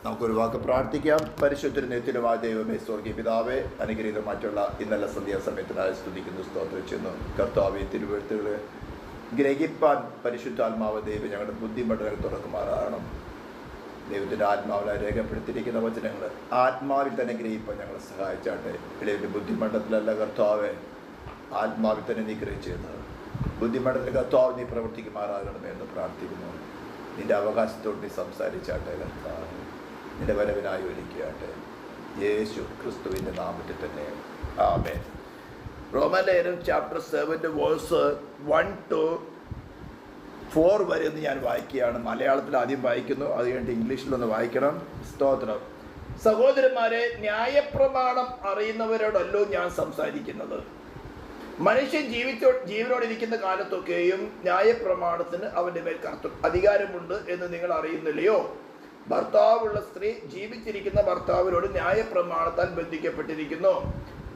നമുക്കൊരു വാക്ക് പ്രാർത്ഥിക്കാം. പരിശുദ്ധനും നിത്യനുമായ ദൈവമേ, സ്വർഗീയ പിതാവേ, അനുഗ്രഹീതമായിട്ടുള്ള ഇന്നലെ സന്ധ്യാസമയത്തിനായി സ്തുതിക്കുന്നു, സ്തോത്രം ചെയ്യുന്നു. കർത്താവേ, തിരുവെഴുത്തുകൾ ഗ്രഹിപ്പാൻ പരിശുദ്ധാത്മാവ് ദൈവം ഞങ്ങളുടെ ബുദ്ധിമുട്ടുകൾ തുറക്കുമാറാകണം. ദൈവത്തിൻ്റെ ആത്മാവിനെ രേഖപ്പെടുത്തിയിരിക്കുന്ന വചനങ്ങൾ ആത്മാവിൽ തന്നെ ഗ്രഹിപ്പാൻ ഞങ്ങളെ സഹായിച്ചാട്ടെ. ഇളവിൻ്റെ ബുദ്ധിമണ്ഡലത്തിലല്ല കർത്താവെ, ആത്മാവിൽ തന്നെ നീ ഗ്രഹിച്ചിരുന്നത്. ബുദ്ധിമണ്ഡലത്തിൽ കർത്താവ് നീ പ്രവർത്തിക്കുമാറാകണമേ എന്ന് പ്രാർത്ഥിക്കുന്നു. നിൻ്റെ അവകാശത്തോട് നീ സംസാരിച്ചാട്ടെ കർത്താവ്. നിന്റെ വരവിനായി ഒരുക്കിയാട്ടെ. യേശു ക്രിസ്തുവിൻ്റെ നാമത്തിൽ തന്നെ ആമേൻ. റോമലേഖനം ചാപ്റ്റർ 7 വേഴ്സ് 1 to 4 വരെ ഒന്ന് ഞാൻ വായിക്കുകയാണ്. മലയാളത്തിൽ ആദ്യം വായിക്കുന്നു, അത് കഴിഞ്ഞിട്ട് ഇംഗ്ലീഷിലൊന്ന് വായിക്കണം. സ്തോത്രം. സഹോദരന്മാരെ, ന്യായപ്രമാണം അറിയുന്നവരോടല്ലോ ഞാൻ സംസാരിക്കുന്നത്. മനുഷ്യൻ ജീവനോടിരിക്കുന്ന കാലത്തൊക്കെയും ന്യായപ്രമാണത്തിന് അവൻ്റെ മേൽ അധികാരമുണ്ട് എന്ന് നിങ്ങൾ അറിയുന്നില്ലയോ? ഭർത്താവുള്ള സ്ത്രീ ജീവിച്ചിരിക്കുന്ന ഭർത്താവിനോട് ന്യായപ്രമാണത്താൽ ബന്ധിക്കപ്പെട്ടിരിക്കുന്നു.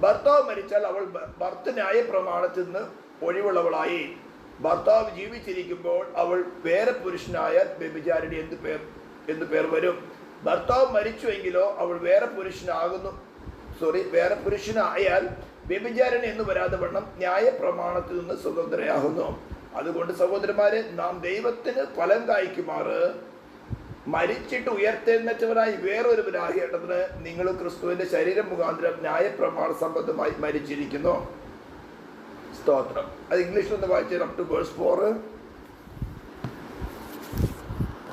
ഭർത്താവ് മരിച്ചാൽ അവൾ ഭർത്തൃ ന്യായപ്രമാണത്തിൽ നിന്ന് ഒഴിവുള്ളവളായി. ഭർത്താവ് ജീവിച്ചിരിക്കുമ്പോൾ അവൾ വേറെ പുരുഷനായാൽ വ്യഭിചാരിണി എന്ന് പേർ വരും. ഭർത്താവ് മരിച്ചുവെങ്കിലോ അവൾ വേറെ പുരുഷനായാൽ വ്യഭിചാരിണി എന്ന് വരാതെ വണ്ണം ന്യായപ്രമാണത്തിൽ നിന്ന് സ്വതന്ത്രയാകുന്നു. അതുകൊണ്ട് സഹോദരന്മാരെ, നാം ദൈവത്തിന് ഫലം കായ്ക്കുമാറ് മരിച്ചിട്ട് ഉയർത്തെഴുന്നേറ്റവരായി വേറൊരുവരാകേണ്ടതിന് നിങ്ങൾ ക്രിസ്തുവിന്റെ ശരീരം മുഖാന്തരം ന്യായപ്രമാണ സംബന്ധമായി മരിച്ചിരിക്കുന്നു. സ്തോത്രം. അത് ഇംഗ്ലീഷിൽ ഒന്ന് വായിച്ചു up to verse 4.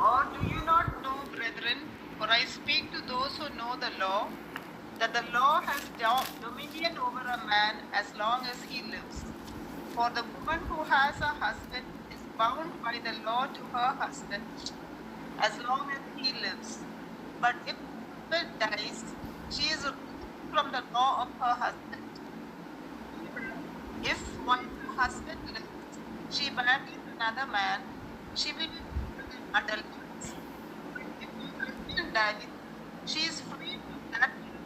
Or do you not know, brethren, for I speak to those who know the law, that the law has dominion over a man as long as he lives. For the woman who has a husband is bound by the law to her husband as long as he lives. But if the husband dies, she is released from the law of her husband. If while her husband lives, she marries another man, she will be adulteress. If her husband dies, she is free from that law,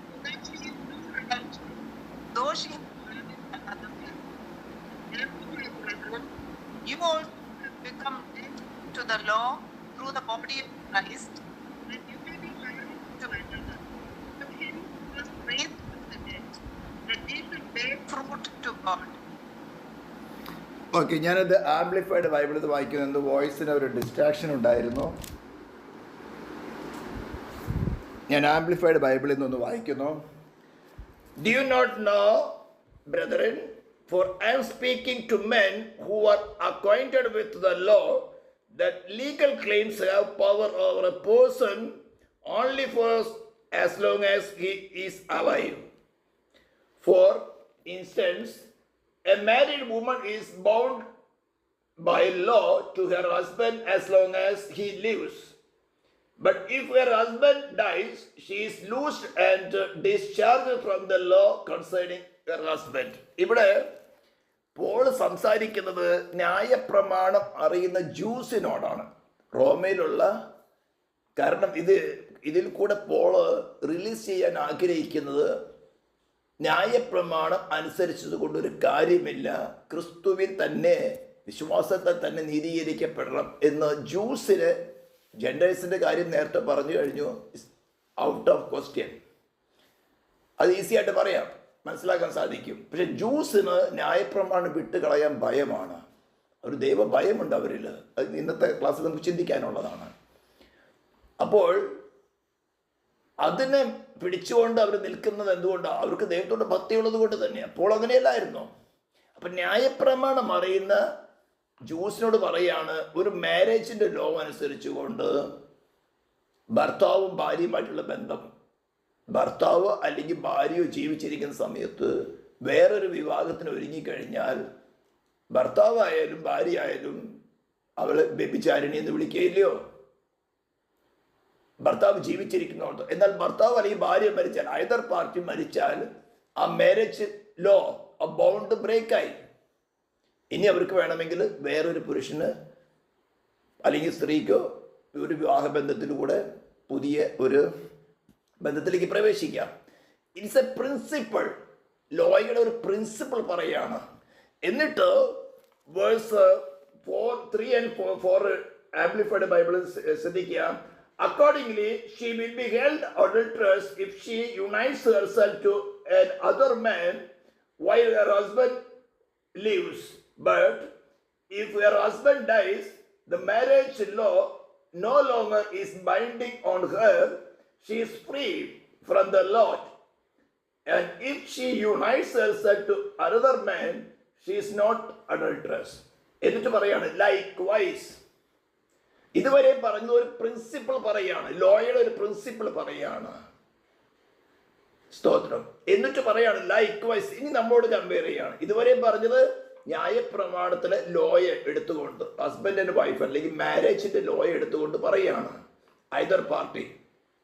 so that she is no adulteress, though she has married another man. Therefore, my brethren, you also have become dead to the law through the body of Christ, that you may be married to another, to him who was raised from the dead, that they should bear fruit to God. Okay, ഞാനത് amplified ബൈബിളിൽ വായിക്കുന്നത്. വോയിസിന് ഒരു distraction ഉണ്ടായിരുന്നു. ഞാൻ amplified ബൈബിളിൽ നിന്നൊന്ന് വായിക്കുന്നു. Do you not know, brethren, for I am speaking to men who are acquainted with the law, that legal claims have power over a person only for as long as he is alive. For instance, a married woman is bound by law to her husband as long as he lives. But if her husband dies, she is loosed and discharged from the law concerning her husband. ഇവിടെ Paul സംസാരിക്കുന്നത് ന്യായപ്രമാണം അറിയുന്ന ജൂസിനോടാണ്, റോമയിലുള്ള. കാരണം ഇതിൽ കൂടെ Paul release ചെയ്യാൻ ആഗ്രഹിക്കുന്നത് ന്യായപ്രമാണം അനുസരിച്ചത് കൊണ്ടൊരു കാര്യമില്ല, ക്രിസ്തുവിൽ തന്നെ വിശ്വാസത്തെ തന്നെ നീതീകരിക്കപ്പെടണം എന്ന്. ജൂസിന് ജെൻഡേഴ്സിൻ്റെ കാര്യം നേരത്തെ പറഞ്ഞു കഴിഞ്ഞു, ഔട്ട് ഓഫ് ക്വസ്റ്റ്യൻ. അത് ഈസി ആയിട്ട് പറയാം, മനസ്സിലാക്കാൻ സാധിക്കും. പക്ഷെ ജൂസിന് ന്യായപ്രമാണം വിട്ടുകളയാൻ ഭയമാണ്. ഒരു ദൈവ ഭയമുണ്ട് അവരിൽ. അത് ഇന്നത്തെ ക്ലാസ്സിൽ നമുക്ക് ചിന്തിക്കാനുള്ളതാണ്. അപ്പോൾ അതിനെ പിടിച്ചുകൊണ്ട് അവർ നിൽക്കുന്നത് എന്തുകൊണ്ടാണ്? അവർക്ക് ദൈവത്തോട് ഭക്തിയുള്ളത് കൊണ്ട് തന്നെയാണ്. അപ്പോൾ അങ്ങനെയല്ലായിരുന്നു. അപ്പം ന്യായപ്രമാണം അറിയുന്ന ജൂസിനോട് പറയാണ്, ഒരു മാരേജിൻ്റെ ലോ അനുസരിച്ചുകൊണ്ട് ഭർത്താവും ഭാര്യയുമായിട്ടുള്ള ബന്ധം, ഭർത്താവ് അല്ലെങ്കിൽ ഭാര്യയോ ജീവിച്ചിരിക്കുന്ന സമയത്ത് വേറൊരു വിവാഹത്തിന് ഒരുങ്ങിക്കഴിഞ്ഞാൽ ഭർത്താവായാലും ഭാര്യയായാലും അവളെ വ്യഭിചാരിണി എന്ന് വിളിക്കുകയില്ലയോ? ഭർത്താവ് ജീവിച്ചിരിക്കുന്നോണ്ട്. എന്നാൽ ഭർത്താവ് അല്ലെങ്കിൽ ഭാര്യ മരിച്ചാൽ, ഐദർ പാർട്ടി മരിച്ചാൽ, ആ മാരേജ് ലോ, ആ ബൗണ്ട് ബ്രേക്കായി. ഇനി അവർക്ക് വേണമെങ്കിൽ വേറൊരു പുരുഷന് അല്ലെങ്കിൽ സ്ത്രീക്കോ ഒരു വിവാഹബന്ധത്തിലൂടെ പുതിയ ഒരു ബന്ധത്തിലേക്ക് പ്രവേശിക്കാം. It's A principle. ലോയുടെ ഒരു പ്രിൻസിപ്പിൾ പറയാണ്. എന്നിട്ട് വേഴ്സ് 3 and 4 ആംപ്ലിഫൈഡ് ബൈബിളിൽ ശ്രദ്ധിക്കുക. Accordingly, she will be held adulterous if she unites herself to another man while her husband lives. But if her husband dies, the marriage law no longer is binding on her. She is free from the law. And if she unites herself to another man, she is not adulterous. എന്നിട്ട് പറയാണ് likewise. ഇതുവരെ പറഞ്ഞ ഒരു principle പറയാണ്, ലോയുടെ ഒരു principle പറയാണ്. സ്തോത്രം. എന്നിട്ട് പറയാണ് ലൈക്ക്വൈസ്. ഇനി നമ്മോട് കമ്പയർ ചെയ്യാണ്. ഇതുവരെ പറഞ്ഞത് ന്യായപ്രമാണത്തിലെ ലോയെ എടുത്തുകൊണ്ട്, ഹസ്ബൻഡ് ആൻഡ് വൈഫ് അല്ലെങ്കിൽ മാരേജിന്റെ ലോയെ എടുത്തുകൊണ്ട് പറയാണ്, ഐദർ പാർട്ടി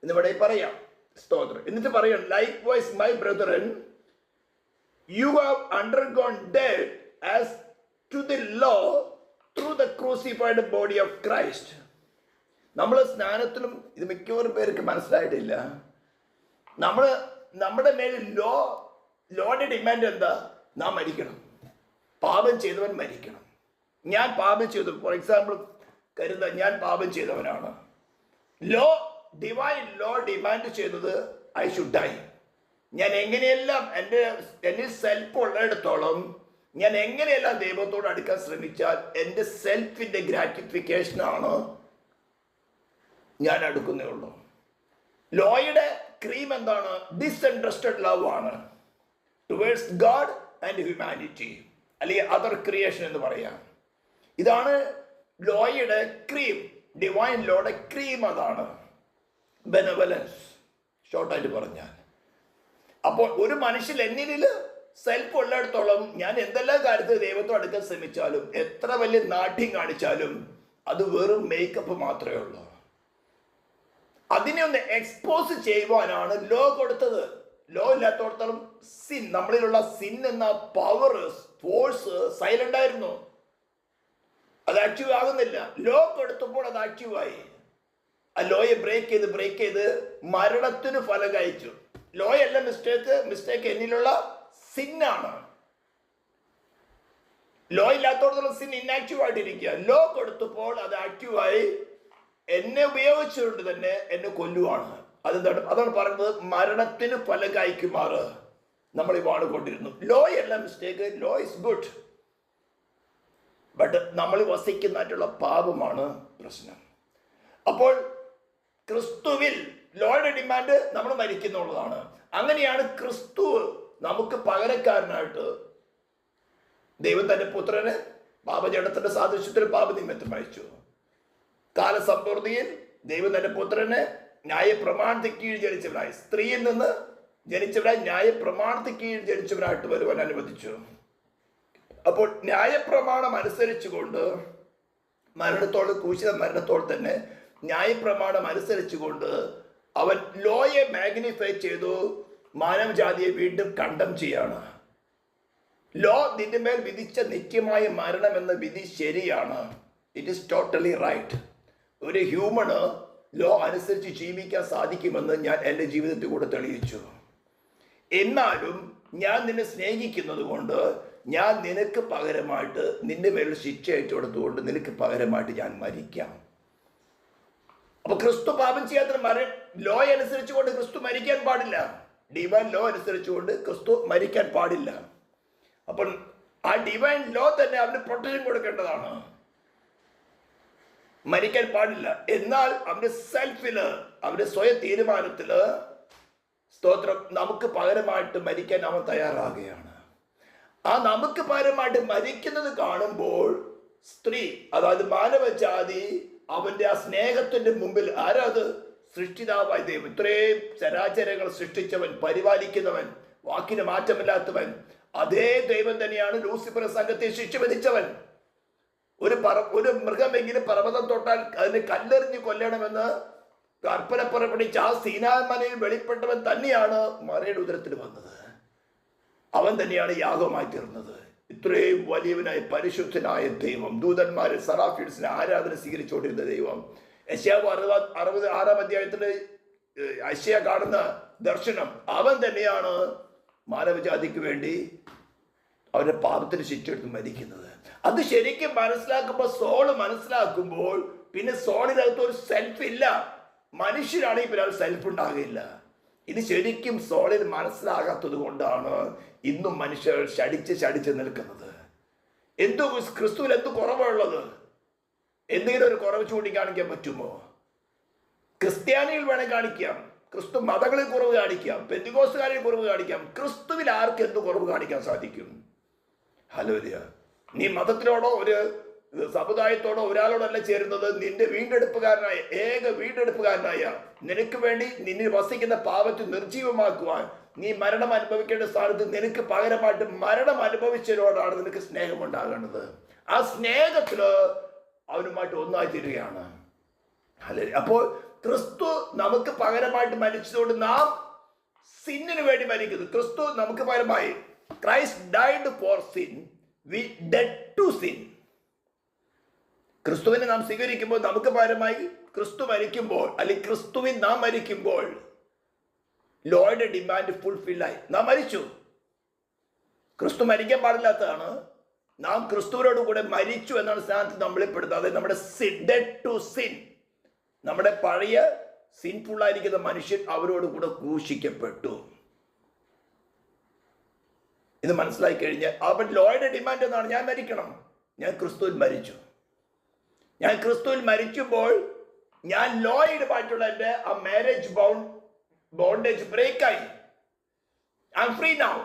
എന്നിവിടെ പറയാം. സ്തോത്രം. എന്നിട്ട് പറയാണ് likewise my brethren, you have undergone death as to the law through the crucified body of Christ. നമ്മൾ സ്നാനത്തിലും ഇത് മിക്കവാറും പേർക്ക് മനസ്സിലായിട്ടില്ല. നമ്മുടെ മേൽ ലോയുടെ ഡിമാൻഡ് എന്താ? നാം മരിക്കണം. പാപം ചെയ്തവൻ മരിക്കണം. ഞാൻ പാപം ചെയ്തു, ഫോർ എക്സാമ്പിൾ കരുതാൻ ഞാൻ പാപം ചെയ്തവനാണ്. ഡിവൈൻ ലോ ഡിമാൻഡ് ചെയ്തത് ഐ ഷുഡ് ഡൈ. ഞാൻ എങ്ങനെയെല്ലാം എന്നിൽ സെൽഫ് ഉള്ളിടത്തോളം ഞാൻ എങ്ങനെയെല്ലാം ദൈവത്തോട് അടുക്കാൻ ശ്രമിച്ചാൽ എൻ്റെ സെൽഫിൻ്റെ ഗ്രാറ്റിഫിക്കേഷനാണ് ഞാൻ അടുക്കുന്നേ. ലോയുടെ ക്രീം എന്താണ്? ഡിസ്ഇൻട്രസ്റ്റഡ് ലവ് ആണ് ടുവേഴ്സ് ഗാഡ് ആൻഡ് ഹ്യൂമാനിറ്റി, അല്ലെങ്കിൽ അതർ ക്രിയേഷൻ എന്ന് പറയാം. ഇതാണ് ലോയുടെ ക്രീം, ഡിവൈൻ ലോയുടെ ക്രീം. അതാണ് ബെനവലൻസ്, ഷോർട്ടായിട്ട് പറഞ്ഞാൽ. അപ്പോൾ ഒരു മനുഷ്യൻ എന്നിൽ സെൽഫ് ഉള്ളിടത്തോളം ഞാൻ എന്തെല്ലാം കാര്യത്തിൽ ദൈവത്തോട് അടുക്കാൻ ശ്രമിച്ചാലും എത്ര വലിയ നാട്യം കാണിച്ചാലും അത് വെറും മേക്കപ്പ് മാത്രമേ ഉള്ളൂ. അതിനെ ഒന്ന് എക്സ്പോസ് ചെയ്യുവാനാണ് ലോ കൊടുത്തത്. ലോ ഇല്ലാത്തോടത്തോളം സിൻ, നമ്മളിലുള്ള സിൻ എന്ന പവർ ഫോഴ്സ് സൈലന്റ് ആയിരുന്നു, അത് ആക്റ്റീവ് ആകുന്നില്ല. ലോ കൊടുത്തപ്പോൾ അത് ആക്റ്റീവായി. ആ ലോയെ ബ്രേക്ക് ചെയ്ത് മരണത്തിന് ഫലം കഴിച്ചു. ലോയല്ല മിസ്റ്റേക്ക് എന്നിലുള്ള സിന്നാണ്. ലോ ഇല്ലാത്തോടത്തോളം സിൻ ഇന്നാക്റ്റീവ് ആയിട്ടിരിക്കുക. ലോ കൊടുത്തപ്പോൾ അത് ആക്റ്റീവായി എന്നെ ഉപയോഗിച്ചുകൊണ്ട് തന്നെ എന്നെ കൊല്ലുവാണ്. അതാണ് പറയുന്നത്, മരണത്തിന് ഫലം കായ്ക്കുമാറ് നമ്മൾ ഇവാണ് കൊണ്ടിരുന്നു. ലോ അല്ല mistake, law is good. But നമ്മൾ വസിക്കുന്നതായിട്ടുള്ള പാപമാണ് പ്രശ്നം. അപ്പോൾ ക്രിസ്തുവിൽ ലോയുടെ ഡിമാൻഡ് നമ്മൾ മരിക്കുന്നുള്ളതാണ്. അങ്ങനെയാണ് ക്രിസ്തു നമുക്ക് പകരക്കാരനായിട്ട് ദൈവം തന്റെ പുത്രനെ പാപജടത്തിന്റെ സാദൃശ്യത്തിൽ പാപനിമിത്തം അയച്ചു. കാലസമ്പൂർത്തിയിൽ ദൈവം തന്റെ പുത്രനെ ന്യായപ്രമാണത്തിന് കീഴിൽ ജനിച്ചവനായി, സ്ത്രീയിൽ നിന്ന് ജനിച്ചവനായി ന്യായപ്രമാണത്തിന് കീഴിൽ ജനിച്ചവനായിട്ട് വരുവാൻ അനുവദിച്ചു. അപ്പോൾ ന്യായപ്രമാണം അനുസരിച്ചുകൊണ്ട് ക്രൂശിത മരണത്തോട് തന്നെ ന്യായപ്രമാണം അനുസരിച്ചുകൊണ്ട് അവൻ ലോയെ മാഗ്നിഫൈ ചെയ്തു, മാനവജാതിയെ വീണ്ടും കണ്ടം ചെയ്യാണ്. ലോ നിന്റെ മേൽ വിധിച്ച നിത്യമായ മരണം എന്ന വിധി ശരിയാണ്. It is totally right. ഒരു ഹ്യൂമണ് ലോ അനുസരിച്ച് ജീവിക്കാൻ സാധിക്കുമെന്ന് ഞാൻ എൻ്റെ ജീവിതത്തിൽ കൂടെ തെളിയിച്ചു. എന്നാലും ഞാൻ നിന്നെ സ്നേഹിക്കുന്നത് കൊണ്ട് ഞാൻ നിനക്ക് പകരമായിട്ട് നിന്റെ മേൽ ശിക്ഷ അയച്ചു കൊടുത്തുകൊണ്ട് നിനക്ക് പകരമായിട്ട് ഞാൻ മരിക്കാം. അപ്പൊ ക്രിസ്തു പാപം ചെയ്യാത്ത ലോ അനുസരിച്ചുകൊണ്ട് ക്രിസ്തു മരിക്കാൻ പാടില്ല. ഡിവൈൻ ലോ അനുസരിച്ചുകൊണ്ട് ക്രിസ്തു മരിക്കാൻ പാടില്ല. അപ്പോൾ ആ ഡിവൈൻ ലോ തന്നെ അവന് പ്രൊട്ടക്ഷൻ കൊടുക്കേണ്ടതാണ്. മരിക്കാൻ പാടില്ല. എന്നാൽ അവന്റെ സെൽഫില്, അവന്റെ സ്വയം തീരുമാനത്തില്, സ്തോത്രം, നമുക്ക് പകരമായിട്ട് മരിക്കാൻ അവൻ തയ്യാറാകുകയാണ്. ആ നമുക്ക് പകരമായിട്ട് മരിക്കുന്നത് കാണുമ്പോൾ സ്ത്രീ, അതായത് മാനവജാതി, അവന്റെ ആ സ്നേഹത്തിന്റെ മുമ്പിൽ ആരാത്? സൃഷ്ടിതാവായ ദൈവം, ഇത്രയും ചരാചരങ്ങൾ സൃഷ്ടിച്ചവൻ, പരിപാലിക്കുന്നവൻ, വാക്കിന് മാറ്റമില്ലാത്തവൻ, അതേ ദൈവം തന്നെയാണ് ലൂസിഫർ സംഘത്തെ ശിക്ഷ വിധിച്ചവൻ. ഒരു മൃഗമെങ്കിലും പർവ്വതം തൊട്ടാൽ അതിനെ കല്ലെറിഞ്ഞ് കൊല്ലണമെന്ന് കൽപ്പന പുറപ്പെടുവിച്ച ആ സീനായ് മലയിൽ വെളിപ്പെട്ടവൻ തന്നെയാണ് മറിയുടെ ഉദരത്തിൽ വന്നത്. അവൻ തന്നെയാണ് യാഗമായി തീർന്നത്. ഇത്രയും വലിയവനായ പരിശുദ്ധനായ ദൈവം, ദൂതന്മാരെ സറാഫീഡ്സിനെ ആരാധന സ്വീകരിച്ചുകൊണ്ടിരുന്ന ദൈവം, യെശയ്യാവ് 66-ാം അധ്യായത്തില് യെശയ്യാ കാണുന്ന ദർശനം, അവൻ തന്നെയാണ് മാനവജാതിക്ക് വേണ്ടി അവരുടെ പാപത്തിന് ശിക്ഷയെടുത്ത് മരിക്കുന്നത്. അത് ശരിക്കും മനസ്സിലാക്കുമ്പോൾ, സോള് മനസ്സിലാക്കുമ്പോൾ, പിന്നെ സോളിനകത്ത് ഒരു സെൽഫ് ഇല്ല. മനുഷ്യരാണെങ്കിൽ പിന്നെ സെൽഫ് ഉണ്ടാകില്ല. ഇത് ശരിക്കും സോളിൽ മനസ്സിലാകാത്തത് കൊണ്ടാണ് ഇന്നും മനുഷ്യർ ശടിച്ച് നിൽക്കുന്നത്. ക്രിസ്തുവിൽ എന്ത് കുറവുള്ളത്? എന്തെങ്കിലും ഒരു കുറവ് ചൂണ്ടിക്കാണിക്കാൻ പറ്റുമോ? ക്രിസ്ത്യാനികൾ വേണേൽ കാണിക്കാം, ക്രിസ്തു മതങ്ങളിൽ കുറവ് കാണിക്കാം, പെന്തിക്കോസ്തുകാരിൽ കുറവ് കാണിക്കാം. ക്രിസ്തുവിൽ ആർക്ക് എന്ത് കുറവ് കാണിക്കാൻ സാധിക്കും? ഹല്ലേലൂയ. നീ മതത്തിലോടോ ഒരു സമുദായത്തോടോ ഒരാളോടല്ല ചേരുന്നത്. നിന്റെ വീണ്ടെടുപ്പുകാരനായ വീണ്ടെടുപ്പുകാരനായ നിനക്ക് വേണ്ടി നിന്നിൽ വസിക്കുന്ന പാപത്തെ നിർജീവമാക്കുവാൻ നീ മരണം അനുഭവിക്കേണ്ട സ്ഥാനത്ത് നിനക്ക് പകരമായിട്ട് മരണം അനുഭവിച്ചതിനോടാണ് നിനക്ക് സ്നേഹമുണ്ടാകേണ്ടത്. ആ സ്നേഹത്തില് അവനുമായിട്ട് ഒന്നായി തീരുകയാണ്. ഹല്ലേലൂയ. അപ്പോൾ ക്രിസ്തു നമുക്ക് പകരമായിട്ട് മരിച്ചതുകൊണ്ട് നാം സിന്നിന് വേണ്ടി മരിക്കുന്നു. ക്രിസ്തു നമുക്ക് പകരമായി, Christ died for sin, we dead to sin. ക്രിസ്തുവിനെ നാം സ്വീകരിക്കുമ്പോൾ നമുക്ക് പകരമായി ക്രിസ്തു മരിക്കുമ്പോൾ, അല്ലെങ്കിൽ ക്രിസ്തുവിൻ നാം മരിക്കുമ്പോൾ ലോയുടെ ഡിമാൻഡ് ഫുൾഫില്ലായി. നാം മരിച്ചു. ക്രിസ്തു മരിക്കാൻ പാടില്ലാത്തതാണ്. നാം ക്രിസ്തുവിനോട് കൂടെ മരിച്ചു എന്നാണ് സ്ഥാനത്ത് നമ്മളെ പെടുന്നത്. അതായത് നമ്മുടെ ഡെഡ് ടു സിൻ, നമ്മുടെ പഴയ സിൻഫുള്ളായിരിക്കുന്ന മനുഷ്യൻ അവരോട് കൂടെ ക്രൂശിക്കപ്പെട്ടു. ഇത് മനസ്സിലാക്കി കഴിഞ്ഞാൽ അവൻ ലോയുടെ ഡിമാൻഡ് എന്നാണ്, ഞാൻ മരിക്കണം. ഞാൻ ക്രിസ്തുവിൽ മരിച്ചു. ഞാൻ ക്രിസ്തുവിൽ മരിക്കുമ്പോൾ ഞാൻ ലോയുമായിട്ടുള്ള എൻ്റെ ആ മാരേജ് ബോണ്ടേജ് ബ്രേക്കായി. I am free now.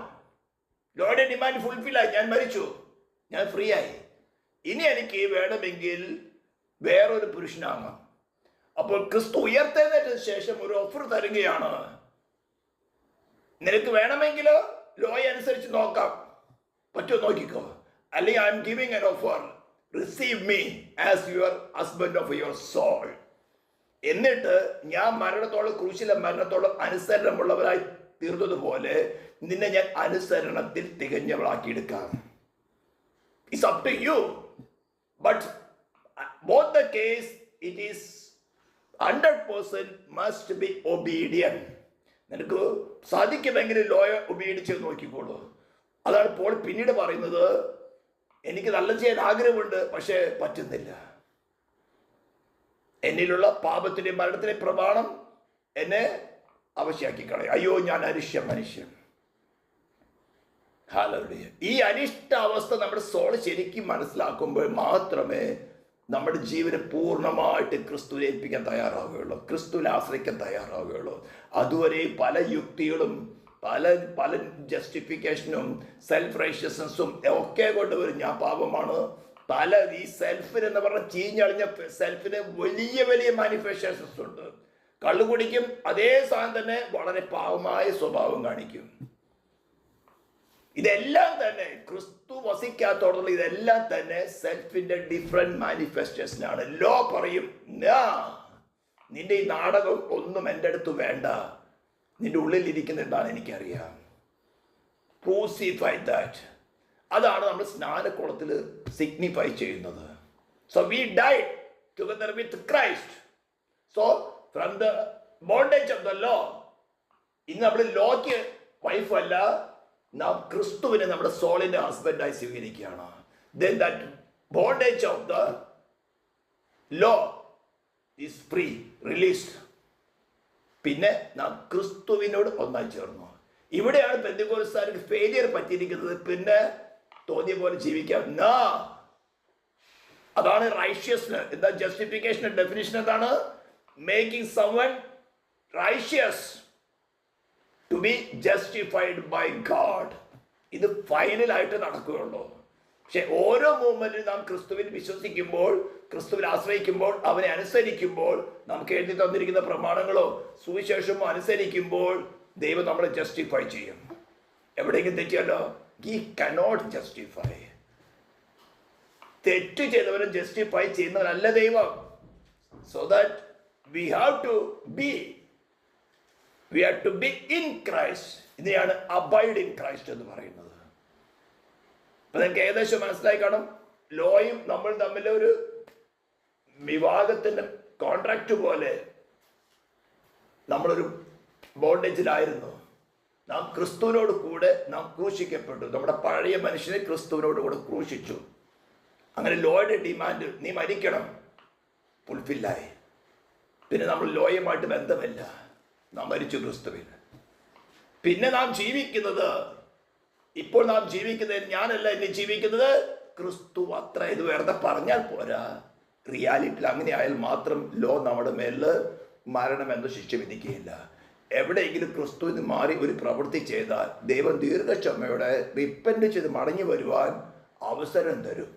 ലോയുടെ ഡിമാൻഡ് ഫുൾഫില്ലായി. ഞാൻ മരിച്ചു, ഞാൻ ഫ്രീ ആയി. ഇനി എനിക്ക് വേണമെങ്കിൽ വേറൊരു പുരുഷനാകാം. അപ്പോൾ ക്രിസ്തു ഉയർത്തെഴുന്നേറ്റതിന് ശേഷം ഒരു ഓഫർ തരികയാണ്. നിനക്ക് വേണമെങ്കിൽ ലോയെ അനുസരിച്ച് നോക്കാം, പറ്റുമോ നോക്കിക്കോ. അല്ലെങ്കിൽ I am giving an offer, receive me as your husband of your soul. എന്നിട്ട് ഞാൻ മരണത്തോളം, ക്രൂശിലെ മരണത്തോളം അനുസരണമുള്ളവരായി തീർന്നതുപോലെ നിന്നെ ഞാൻ അനുസരണത്തിൽ തികഞ്ഞവളാക്കിയെടുക്കാം. It's up to you. But both the case it is 100% must be obedient. നിനക്ക് സാധിക്കുമെങ്കിൽ ലോയെ ഒബീഡിച്ച് നോക്കിക്കോളൂ. അതാണ് പോൾ പിന്നീട് പറയുന്നത്, എനിക്ക് നല്ല ചെയ്യാൻ ആഗ്രഹമുണ്ട്, പക്ഷേ പറ്റുന്നില്ല. എന്നിലുള്ള പാപത്തിൻ്റെ മരണത്തിൻ്റെ പ്രമാണം എന്നെ അവശയാക്കി കളയും. അയ്യോ, ഞാൻ അരിഷ്യ മനുഷ്യൻ. ഹല്ലേലൂയ. ഈ അനിഷ്ട അവസ്ഥ നമ്മുടെ സോൾ ശരിക്കും മനസ്സിലാക്കുമ്പോൾ മാത്രമേ നമ്മുടെ ജീവനെ പൂർണ്ണമായിട്ട് ക്രിസ്തുവിനെ ഏൽപ്പിക്കാൻ തയ്യാറാവുകയുള്ളൂ, ക്രിസ്തുവിനെ ആശ്രയിക്കാൻ തയ്യാറാവുകയുള്ളൂ. അതുവരെ പല യുക്തികളും പല ജസ്റ്റിഫിക്കേഷനും സെൽഫ് റൈഷ്യസ്നസ്സും ഒക്കെ കൊണ്ടുവരും. ഞാൻ പാപമാണ്, ഈ സെൽഫിന് എന്ന് പറഞ്ഞാൽ ചീഞ്ഞളിഞ്ഞ സെൽഫിന് വലിയ മാനിഫെസ്റ്റേഷൻസ് ഉണ്ട്. കള്ളുകുടിക്കും അതേ സാധനം തന്നെ വളരെ പാവമായ സ്വഭാവം കാണിക്കും. ഇതെല്ലാം തന്നെ ക്രിസ്തു വസിക്കാത്തോടുള്ള ഇതെല്ലാം തന്നെ സെൽഫിന്റെ ഡിഫറെന്റ് മാനിഫെസ്റ്റേഷൻ ആണ്. ലോ പറയും, നിന്റെ ഈ നാടകം ഒന്നും എൻ്റെ അടുത്ത് വേണ്ട, നിന്റെ ഉള്ളിലിരിക്കുന്ന എന്താണ് എനിക്കറിയാം. Crucify that. അതാണ് നമ്മൾ സ്നാനക്കുളത്തിൽ സിഗ്നിഫൈ ചെയ്യുന്നത്. So we died together with Christ. So from the bondage of the law, ഇന്ന് നമ്മൾ ലോയ്ക്ക് വൈഫല്ല, നാം ക്രിസ്തുവിനെ നമ്മുടെ സോളിന്റെ ഹസ്ബൻഡായി സ്വീകരിക്കുകയാണ്. Then that bondage of the law is free, released. പിന്നെ നാം ക്രിസ്തുവിനോട് ഒന്നായി ചേർന്നു. ഇവിടെയാണ് പെന്തക്കോസ്തുകാർക്ക് ഫെയിലിയർ പറ്റിയിരിക്കുന്നത്. പിന്നെ തോന്നിയ പോലെ ജീവിക്കാം. അതാണ് റൈഷ്യസ്നെസ്. എന്താ ജസ്റ്റിഫിക്കേഷൻ ഡെഫിനിഷൻ? എന്താണ്? Making someone righteous to be justified by God. ഇത് ഫൈനലായിട്ട് നടക്കുകയുള്ളൂ. പക്ഷെ ഓരോ മൂവ്മെന്റിലും നാം ക്രിസ്തുവിൽ വിശ്വസിക്കുമ്പോൾ, ക്രിസ്തുവിൽ ആശ്രയിക്കുമ്പോൾ, അവനെ അനുസരിക്കുമ്പോൾ, നമുക്ക് എഴുതി തന്നിരിക്കുന്ന പ്രമാണങ്ങളോ സുവിശേഷമോ അനുസരിക്കുമ്പോൾ ദൈവം നമ്മളെ ജസ്റ്റിഫൈ ചെയ്യും. എവിടെയെങ്കിലും തെറ്റിയല്ലോ, ഹി കനോട്ട് ജസ്റ്റിഫൈ. തെറ്റ് ചെയ്തവരെ ജസ്റ്റിഫൈ ചെയ്യുന്നവരല്ല ദൈവം. So that we have to be in Christ. ഇതിനെയാണ് അബൈഡ് ഇൻ ക്രൈസ്റ്റ് എന്ന് പറയുന്നത്. അപ്പൊ നിങ്ങൾക്ക് ഏകദേശം മനസ്സിലായി കാണും. ലോയും നമ്മൾ തമ്മിൽ ഒരു വിവാഹത്തിന്റെ കോൺട്രാക്ട് പോലെ നമ്മളൊരു ബോണ്ടേജിലായിരുന്നു. നാം ക്രിസ്തുവിനോട് കൂടെ നാം ക്രൂശിക്കപ്പെട്ടു. നമ്മുടെ പഴയ മനുഷ്യനെ ക്രിസ്തുവിനോട് കൂടെ ക്രൂശിച്ചു. അങ്ങനെ ലോയുടെ ഡിമാൻഡ്, നീ മരിക്കണം, ഫുൾഫില്ലായി. പിന്നെ നമ്മൾ ലോയുമായിട്ട് ബന്ധമില്ല. നാം മരിച്ചു ക്രിസ്തുവിൽ. പിന്നെ നാം ജീവിക്കുന്നത്, ഇപ്പോൾ നാം ജീവിക്കുന്നത് ഞാനല്ല, ഇനി ജീവിക്കുന്നത് ക്രിസ്തു അത്ര. ഇത് വെറുതെ പറഞ്ഞാൽ പോരാ, റിയാലിറ്റിയിൽ അങ്ങനെ ആയാൽ മാത്രം ലോ നമ്മുടെ മേലിൽ മരണമെന്ന് ശിക്ഷ വിധിക്കുകയില്ല. എവിടെയെങ്കിലും ക്രിസ്തുവിന് മാറി ഒരു പ്രവൃത്തി ചെയ്താൽ ദൈവം ദീർഘക്ഷമയോടെ റിപ്പൻറ്റ് ചെയ്ത് മടങ്ങി വരുവാൻ അവസരം തരും.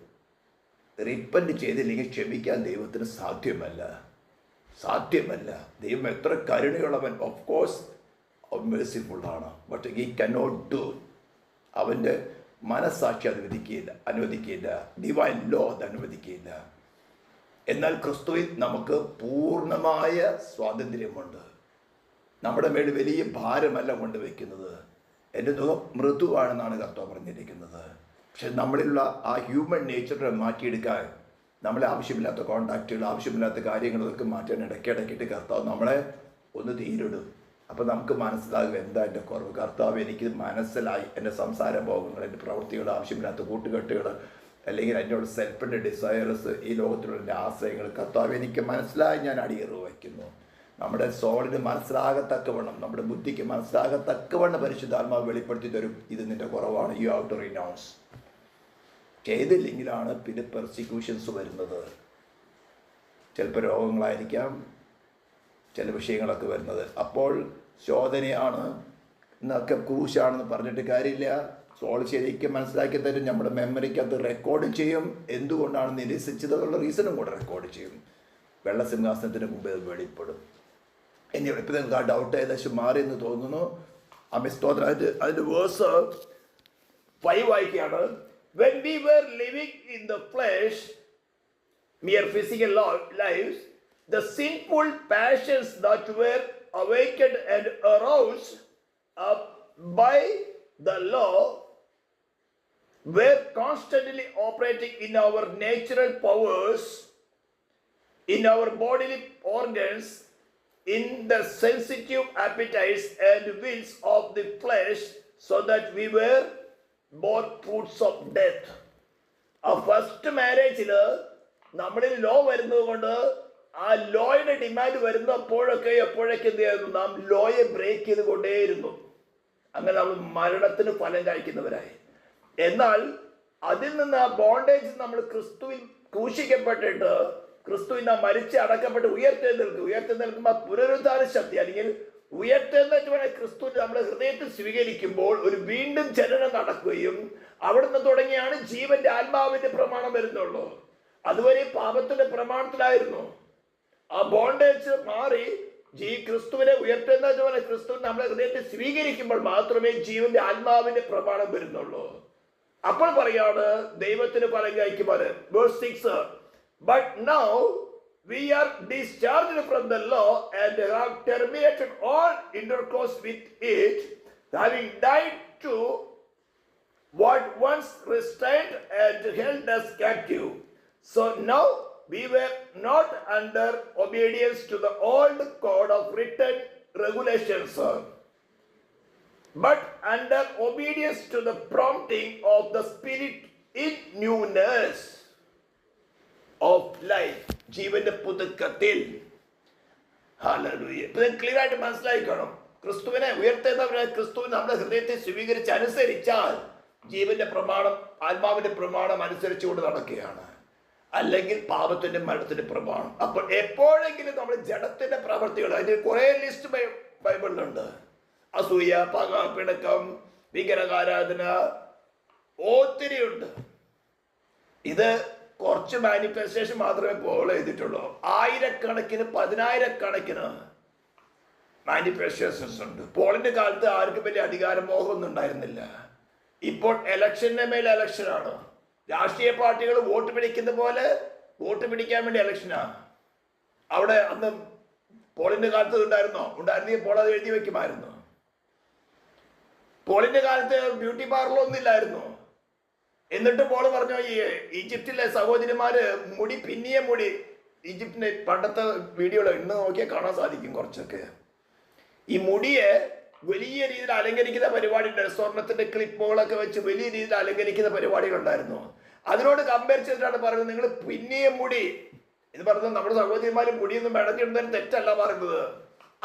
റിപ്പൻറ്റ് ചെയ്തില്ലെങ്കിൽ ക്ഷമിക്കാൻ ദൈവത്തിന് സാധ്യമല്ല. ദൈവം എത്ര കരുണയുള്ളവൻ, ഓഫ് കോഴ്സ് മെർസിഫുള്ളാണ്. But he cannot do. അവൻ്റെ മനസ്സാക്ഷി അത് അനുവദിക്കുകയില്ല. ഡിവൈൻ ലോ അത് അനുവദിക്കുകയില്ല. എന്നാൽ ക്രിസ്തുവിൽ നമുക്ക് പൂർണ്ണമായ സ്വാതന്ത്ര്യമുണ്ട്. നമ്മുടെ മേൽ വലിയ ഭാരമല്ല കൊണ്ടുവയ്ക്കുന്നത്. എൻ്റെ മുഖം മൃദുവാണെന്നാണ് കർത്താവ് പറഞ്ഞിരിക്കുന്നത്. പക്ഷെ നമ്മളിലുള്ള ആ ഹ്യൂമൻ നേച്ചറിനെ മാറ്റിയെടുക്കാൻ, നമ്മളെ ആവശ്യമില്ലാത്ത കോണ്ടാക്റ്റുകൾ, ആവശ്യമില്ലാത്ത കാര്യങ്ങളൊക്കെ മാറ്റാൻ ഇടയ്ക്കിടയ്ക്കിട്ട് കർത്താവ് നമ്മളെ ഒന്ന് തീരിടും. അപ്പോൾ നമുക്ക് മനസ്സിലാകും എന്താ എൻ്റെ കുറവ്. കർത്താവ് എനിക്ക് മനസ്സിലായി, എൻ്റെ സംസാര ഭോഗങ്ങൾ, എൻ്റെ പ്രവൃത്തികൾ, ആവശ്യമില്ലാത്ത കൂട്ടുകെട്ടുകൾ, അല്ലെങ്കിൽ എന്നോട് സെൽഫിൻ്റെ ഡിസയർസ്, ഈ ലോകത്തിലുള്ള എൻ്റെ ആശ്രയങ്ങൾ, കർത്താവ് എനിക്ക് മനസ്സിലായി, ഞാൻ അടിയറവ് വയ്ക്കുന്നു. നമ്മുടെ സോളിന് മനസ്സിലാകത്തക്കവണ്ണം, നമ്മുടെ ബുദ്ധിക്ക് മനസ്സിലാകത്തക്കവണ്ണം പരിശുദ്ധാത്മാവ് വെളിപ്പെടുത്തി തരും. ഇത് നിൻ്റെ കുറവാണ്, യു ഹാവ് ടു റിനൗൺസ്. ചെയ്തില്ലെങ്കിലാണ് പിന്നെ പെർസിക്യൂഷൻസ് വരുന്നത്. ചിലപ്പോൾ രോഗങ്ങളായിരിക്കാം, ചില വിഷയങ്ങളൊക്കെ വരുന്നത്. അപ്പോൾ ശോധനയാണ് എന്നൊക്കെ ക്രൂശാണെന്ന് പറഞ്ഞിട്ട് കാര്യമില്ല. സോൾ ശരിക്കും മനസ്സിലാക്കി തരും. നമ്മുടെ മെമ്മറിക്കകത്ത് റെക്കോർഡ് ചെയ്യും. എന്തുകൊണ്ടാണ് നിരസിച്ചതെന്നുള്ള റീസണും കൂടെ റെക്കോർഡ് ചെയ്യും. വെള്ളസിംഹാസനത്തിന് മുമ്പ് ഇത് വെളിപ്പെടും. ഇനി ഇപ്പം നിങ്ങൾക്ക് ആ ഡൗട്ട് ഏകദേശം മാറി എന്ന് തോന്നുന്നു. അമിസ്തോത്രമായിട്ട് അതിൻ്റെ വേഴ്സ് 5 വായിക്കുകയാണ്. When we were living in the flesh, mere physical lives, the sinful passions that were awakened and aroused up by the law were constantly operating in our natural powers, in our bodily organs, in the sensitive appetites and wills of the flesh, so that we were born fruits of death. ആ first മാരേജിൽ നമ്മളിൽ law വരുന്നത് കൊണ്ട് ആ ലോയുടെ demand വരുന്നപ്പോഴൊക്കെ എപ്പോഴൊക്കെ എന്ത് ചെയ്യുന്നു, നാം ലോയെ break ചെയ്ത് കൊണ്ടേയിരുന്നു. അങ്ങനെ നമ്മൾ മരണത്തിന് ഫലം കഴിക്കുന്നവരായി. എന്നാൽ അതിൽ നിന്ന് ആ ബോണ്ടേജ് നമ്മൾ ക്രിസ്തുവിൽ ക്രൂശിക്കപ്പെട്ടിട്ട്, ക്രിസ്തുവിൽ നാം മരിച്ച് അടക്കപ്പെട്ട് ഉയർത്തെഴുന്നേൽക്കുമ്പോൾ പുനരുദ്ധാന ശക്തി, അല്ലെങ്കിൽ ഉയർത്തെഴുന്നേറ്റ് ക്രിസ്തു നമ്മുടെ ഹൃദയത്തിൽ സ്വീകരിക്കുമ്പോൾ ഒരു വീണ്ടും ജനനം നടക്കുകയും അവിടുന്ന് തുടങ്ങിയാണ് ജീവന്റെ ആത്മാവിന്റെ പ്രമാണം വരുന്നുള്ളൂ. അതുവരെ പാപത്തിന്റെ പ്രമാണത്തിലായിരുന്നു. ആ ബോണ്ടേജ് മാറി ക്രിസ്തുവിനെ ഉയർത്തെഴുന്നേറ്റ് ക്രിസ്തു നമ്മുടെ ഹൃദയത്തിൽ സ്വീകരിക്കുമ്പോൾ മാത്രമേ ജീവന്റെ ആത്മാവിന്റെ പ്രമാണം വരുന്നുള്ളൂ. അപ്പോൾ പറയാണ് ദൈവത്തിന് ഫലം കഴിക്കുമ്പോൾ. Verse 6, but now we are discharged from the law and have terminated all intercourse with it, having died to what once restrained and held us captive. So now we were not under obedience to the old code of written regulations, but under obedience to the prompting of the Spirit in newness of life. ജീവന്റെ പുതുക്കത്തിൽ. Hallelujah. ഇപ്പം clear ആയിട്ട് മനസ്സിലായിക്കണം. ക്രിസ്തുവിനെ ഉയർത്തുന്നവരായ ക്രിസ്തുവിനെ നമ്മുടെ ഹൃദയത്തെ സ്വീകരിച്ച് അനുസരിച്ചാൽ ജീവന്റെ പ്രമാണം, ആത്മാവിന്റെ പ്രമാണം അനുസരിച്ചുകൊണ്ട് നടക്കുകയാണ്. അല്ലെങ്കിൽ പാപത്തിന്റെ മരണത്തിന്റെ പ്രമാണം. അപ്പോൾ എപ്പോഴെങ്കിലും നമ്മൾ ജഡത്തിന്റെ പ്രവൃത്തികൾ, അതിന് കുറേ ലിസ്റ്റ് ബൈബിളിലുണ്ട്. അസൂയ, പക, പിണക്കം, വിഗ്രഹാരാധന, ഒത്തിരി ഉണ്ട്. ഇത് കുറച്ച് മാനിഫെസ്റ്റേഷൻ മാത്രമേ പോൾ ചെയ്തിട്ടുള്ളൂ. ആയിരക്കണക്കിന് 10,000-കണക്കിന് മാനിഫെസ്റ്റേഷൻസ് ഉണ്ട്. പോളിന്റെ കാലത്ത് ആർക്കും വലിയ അധികാരമോഹമൊന്നും ഉണ്ടായിരുന്നില്ല. ഇപ്പോൾ ഇലക്ഷന്റെ മേലെ ഇലക്ഷനാണ്. രാഷ്ട്രീയ പാർട്ടികൾ വോട്ട് പിടിക്കുന്ന പോലെ വോട്ട് പിടിക്കാൻ വേണ്ടി ഇലക്ഷനാണ്. അവിടെ അന്ന് പോളിന്റെ കാലത്ത് ഉണ്ടായിരുന്നെങ്കിൽ പോൾ അത് എഴുതി വെക്കുമായിരുന്നു. പോളിന്റെ കാലത്ത് ബ്യൂട്ടി പാർലറൊന്നും ഇല്ലായിരുന്നു. എന്നിട്ട് പോൾ പറഞ്ഞു, ഈ ഈജിപ്തിലെ സഹോദരിമാര് മുടി പിന്നിയ മുടി, ഈജിപ്തിന്റെ പണ്ടത്തെ വീഡിയോകൾ ഇന്ന് നോക്കിയാൽ കാണാൻ സാധിക്കും കുറച്ചൊക്കെ. ഈ മുടിയെ വലിയ രീതിയിൽ അലങ്കരിക്കുന്ന പരിപാടി ഉണ്ട്. സ്വർണത്തിന്റെ ക്ലിപ്പുകളൊക്കെ വെച്ച് വലിയ രീതിയിൽ അലങ്കരിക്കുന്ന പരിപാടികൾ ഉണ്ടായിരുന്നു. അതിനോട് കമ്പയർ ചെയ്തിട്ടാണ് പറയുന്നത്, നിങ്ങൾ പിന്നിയ മുടി എന്ന് പറഞ്ഞാൽ നമ്മുടെ സഹോദരിമാരും മുടിയൊന്നും മെടഞ്ഞിടുന്നതിന് തെറ്റല്ല പറയുന്നത്.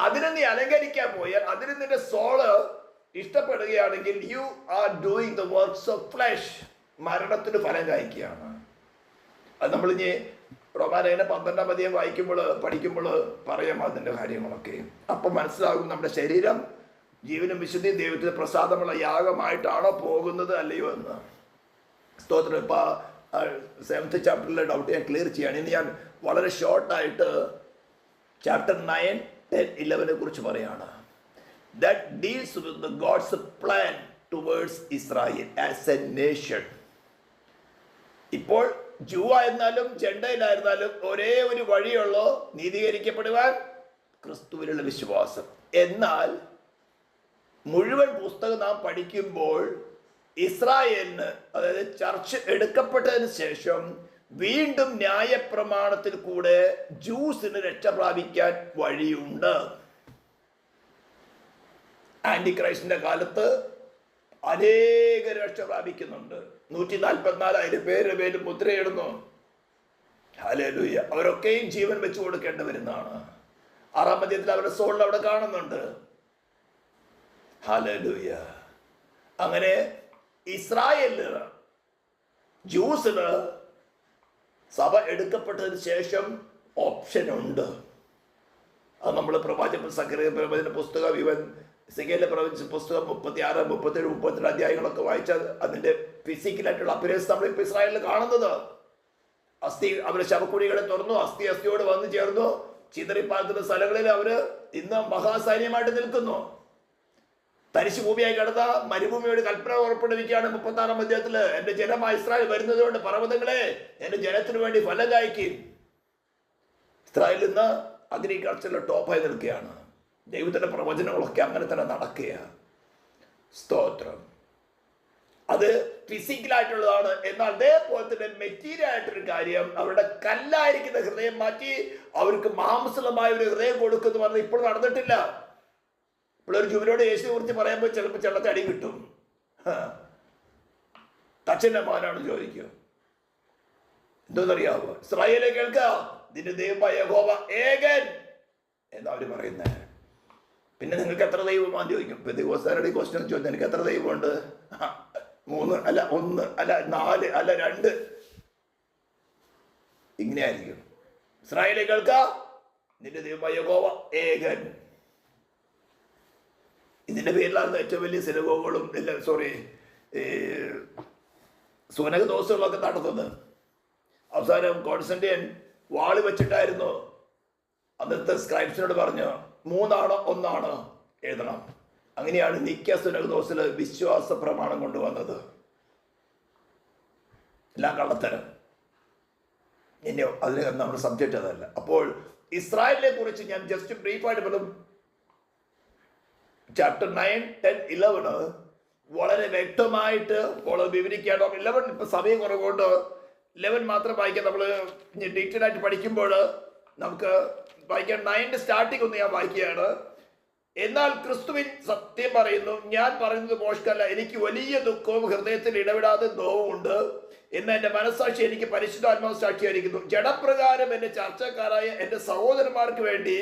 അതിനെ നീ അലങ്കരിക്കാൻ പോയാൽ, അതിന് നിന്റെ സോള് ഇഷ്ടപ്പെടുകയാണെങ്കിൽ you are doing the works of flush, മരണത്തിന് ഫലം കായ്ക്കുകയാണ്. അത് നമ്മളിനി റോമാലേഖനം 12-ാം അധ്യായം പഠിക്കുമ്പോൾ പറയാം അതിൻ്റെ കാര്യങ്ങളൊക്കെ. അപ്പം മനസ്സിലാകും നമ്മുടെ ശരീരം ജീവനും വിശുദ്ധിയും ദൈവത്തിന് പ്രസാദമുള്ള യാഗമായിട്ടാണോ പോകുന്നത് അല്ലയോ എന്ന്. സ്തോത്രം. ഇപ്പോൾ 7th ചാപ്റ്ററിലെ ഡൗട്ട് ഞാൻ ക്ലിയർ ചെയ്യാണ്. ഇനി ഞാൻ വളരെ ഷോർട്ടായിട്ട് ചാപ്റ്റർ 9, 10, 11 കുറിച്ച് പറയാണ്. That deals with the God's plan towards Israel as a nation. ഇപ്പോൾ ജൂ ആയിരുന്നാലും ജെണ്ടയിലായിരുന്നാലും ഒരേ ഒരു വഴിയുള്ളൂ നീതീകരിക്കപ്പെടുവാൻ, ക്രിസ്തുവിലുള്ള വിശ്വാസം. എന്നാൽ മുഴുവൻ പുസ്തകം നാം പഠിക്കുമ്പോൾ ഇസ്രായേലിന്, അതായത് ചർച്ച് എടുക്കപ്പെട്ടതിന് ശേഷം വീണ്ടും ന്യായപ്രമാണത്തിൽ കൂടെ ജൂസിന് രക്ഷ പ്രാപിക്കാൻ വഴിയുണ്ട്. ആന്റി ക്രൈസ്റ്റിന്റെ കാലത്ത് അനേക രക്ഷ പ്രാപിക്കുന്നുണ്ട്. 144,000 പേര് മുദ്രയിടുന്നു. ഹല്ലേലൂയ. അവരൊക്കെയും ജീവൻ വെച്ചു കൊടുക്കേണ്ടി വരുന്നതാണ്. 6-ാം അധ്യായത്തിൽ അവരുടെ സോളിൽ അവിടെ കാണുന്നുണ്ട്. ഹല്ലേലൂയ. അങ്ങനെ ഇസ്രായേലിന്, ജൂസിന് സഭ എടുക്കപ്പെട്ടതിന് ശേഷം ഓപ്ഷൻ ഉണ്ട്. അത് നമ്മൾ പ്രവചന പുസ്തകം, ഇവൻ സിഗയിലെ പ്രവചന പുസ്തകം 36, 37, 32 അധ്യായങ്ങളൊക്കെ വായിച്ചാൽ അതിൻ്റെ ഫിസിക്കലായിട്ടുള്ള അപ്പിയറൻസ് നമ്മളിപ്പോൾ ഇസ്രായേലിൽ കാണുന്നത്. അസ്ഥി, അവരുടെ ശവക്കുഴികളെ തുറന്നു, അസ്ഥിയോട് വന്നു ചേർന്നു. ചിതറിപ്പാർക്കുന്ന സ്ഥലങ്ങളിൽ അവർ ഇന്ന് മഹാസൈന്യമായിട്ട് നിൽക്കുന്നു. തരിശു ഭൂമിയായി കിടന്ന മരുഭൂമിയോട് കൽപ്പന ഉറപ്പെടുവിക്കുകയാണ് 36-ാം അധ്യായത്തിൽ. എൻ്റെ ജനമായ ഇസ്രായേൽ വരുന്നത് കൊണ്ട് പർവ്വതങ്ങളെ എൻ്റെ ജനത്തിനു വേണ്ടി ഫലം കായ്ക്കും. ഇസ്രായേൽ ഇന്ന് അഗ്രികൾച്ചറിൽ ടോപ്പായി നിൽക്കുകയാണ്. ദൈവത്തിൻ്റെ പ്രവചനങ്ങളൊക്കെ അങ്ങനെ തന്നെ നടക്കുക. സ്തോത്രം. അത് ഫിസിക്കലായിട്ടുള്ളതാണ്. എന്നാൽ അതേപോലെ തന്നെ മെറ്റീരിയൽ ആയിട്ടൊരു കാര്യം, അവരുടെ കല്ലായിരിക്കുന്ന ഹൃദയം മാറ്റി അവർക്ക് മാംസളമായ ഒരു ഹൃദയം കൊടുക്കുന്നു പറഞ്ഞാൽ ഇപ്പോൾ നടന്നിട്ടില്ല. ഇപ്പോഴൊരു ജൂബിലോട് യേശുവിനെ കുറിച്ച് പറയുമ്പോൾ ചിലപ്പോൾ ചെള്ളത്തടി കിട്ടും. തച്ചൻ്റെ മകനാണ് ചോദിക്കും. എന്തോന്നറിയാവോ? ഇസ്രായേലെ കേൾക്കുക, നിന്റെ ദൈവമായ യഹോവ ഏകൻ എന്നാ അവർ പറയുന്നത്. പിന്നെ നിങ്ങൾക്ക് എത്ര ദൈവമാണെന്ന് ചോദിക്കും. പെന്തക്കോസ്തുകാരുടെ ഈ ക്വസ്റ്റ്യൻ ചോദിച്ചാൽ എനിക്ക് എത്ര ദൈവമുണ്ട്? 3 അല്ല 1 അല്ല 4 അല്ല 2. ഇങ്ങനെയായിരിക്കും. ഇസ്രായേലെ കേൾക്കുക, നിന്റെ ദൈവമായ യഹോവ ഏകൻ. ഇതിൻ്റെ പേരിലാണ് ഏറ്റവും വലിയ സിനഗോഗുകളും സുനക ദോസുകളൊക്കെ നടത്തുന്നത്. അവസാനം കോൺസ്റ്റന്റൈൻ വാള് വെച്ചിട്ടായിരുന്നു. അന്നത്തെ സ്ക്രൈബ്സിനോട് പറഞ്ഞു 3 ആണോ 1 ആണോ എഴുതണം. അങ്ങനെയാണ് നിക്ക സുനക ദോസിൽ വിശ്വാസ പ്രമാണം കൊണ്ടുവന്നത്. എല്ലാം കള്ളത്തരം. ഇനിയോ അതിന് നമ്മുടെ സബ്ജക്റ്റ് അതല്ല. അപ്പോൾ ഇസ്രായേലിനെ കുറിച്ച് ഞാൻ ജസ്റ്റ് ബ്രീഫായിട്ട് പറഞ്ഞു. ചാപ്റ്റർ 9, 10, 11 വളരെ വ്യക്തമായിട്ട് വിവരിക്കുകയാണ്. 11 ഇപ്പം സമയം കുറവുകൊണ്ട് 11 മാത്രം വായിക്കാൻ നമ്മൾ ഡീറ്റെയിൽ ആയിട്ട് പഠിക്കുമ്പോൾ നമുക്ക് വായിക്കാൻ. 9ന്റെ സ്റ്റാർട്ടിംഗ് ഒന്ന് ഞാൻ വായിക്കുകയാണ്. എന്നാൽ ക്രിസ്തുവിൻ സത്യം പറയുന്നു, ഞാൻ പറയുന്നത് മോഷ്കല്ല, എനിക്ക് വലിയ ദുഃഖവും ഹൃദയത്തിൽ ഇടപെടാതെ നോവുമുണ്ട്. എന്ന് എൻ്റെ മനസ്സാക്ഷി എനിക്ക് പരിശുദ്ധാത്മാവ് സാക്ഷിയായിരിക്കുന്നു. ജഡപ്രകാരം എൻ്റെ ചർച്ചക്കാരായ എൻ്റെ സഹോദരന്മാർക്ക് വേണ്ടി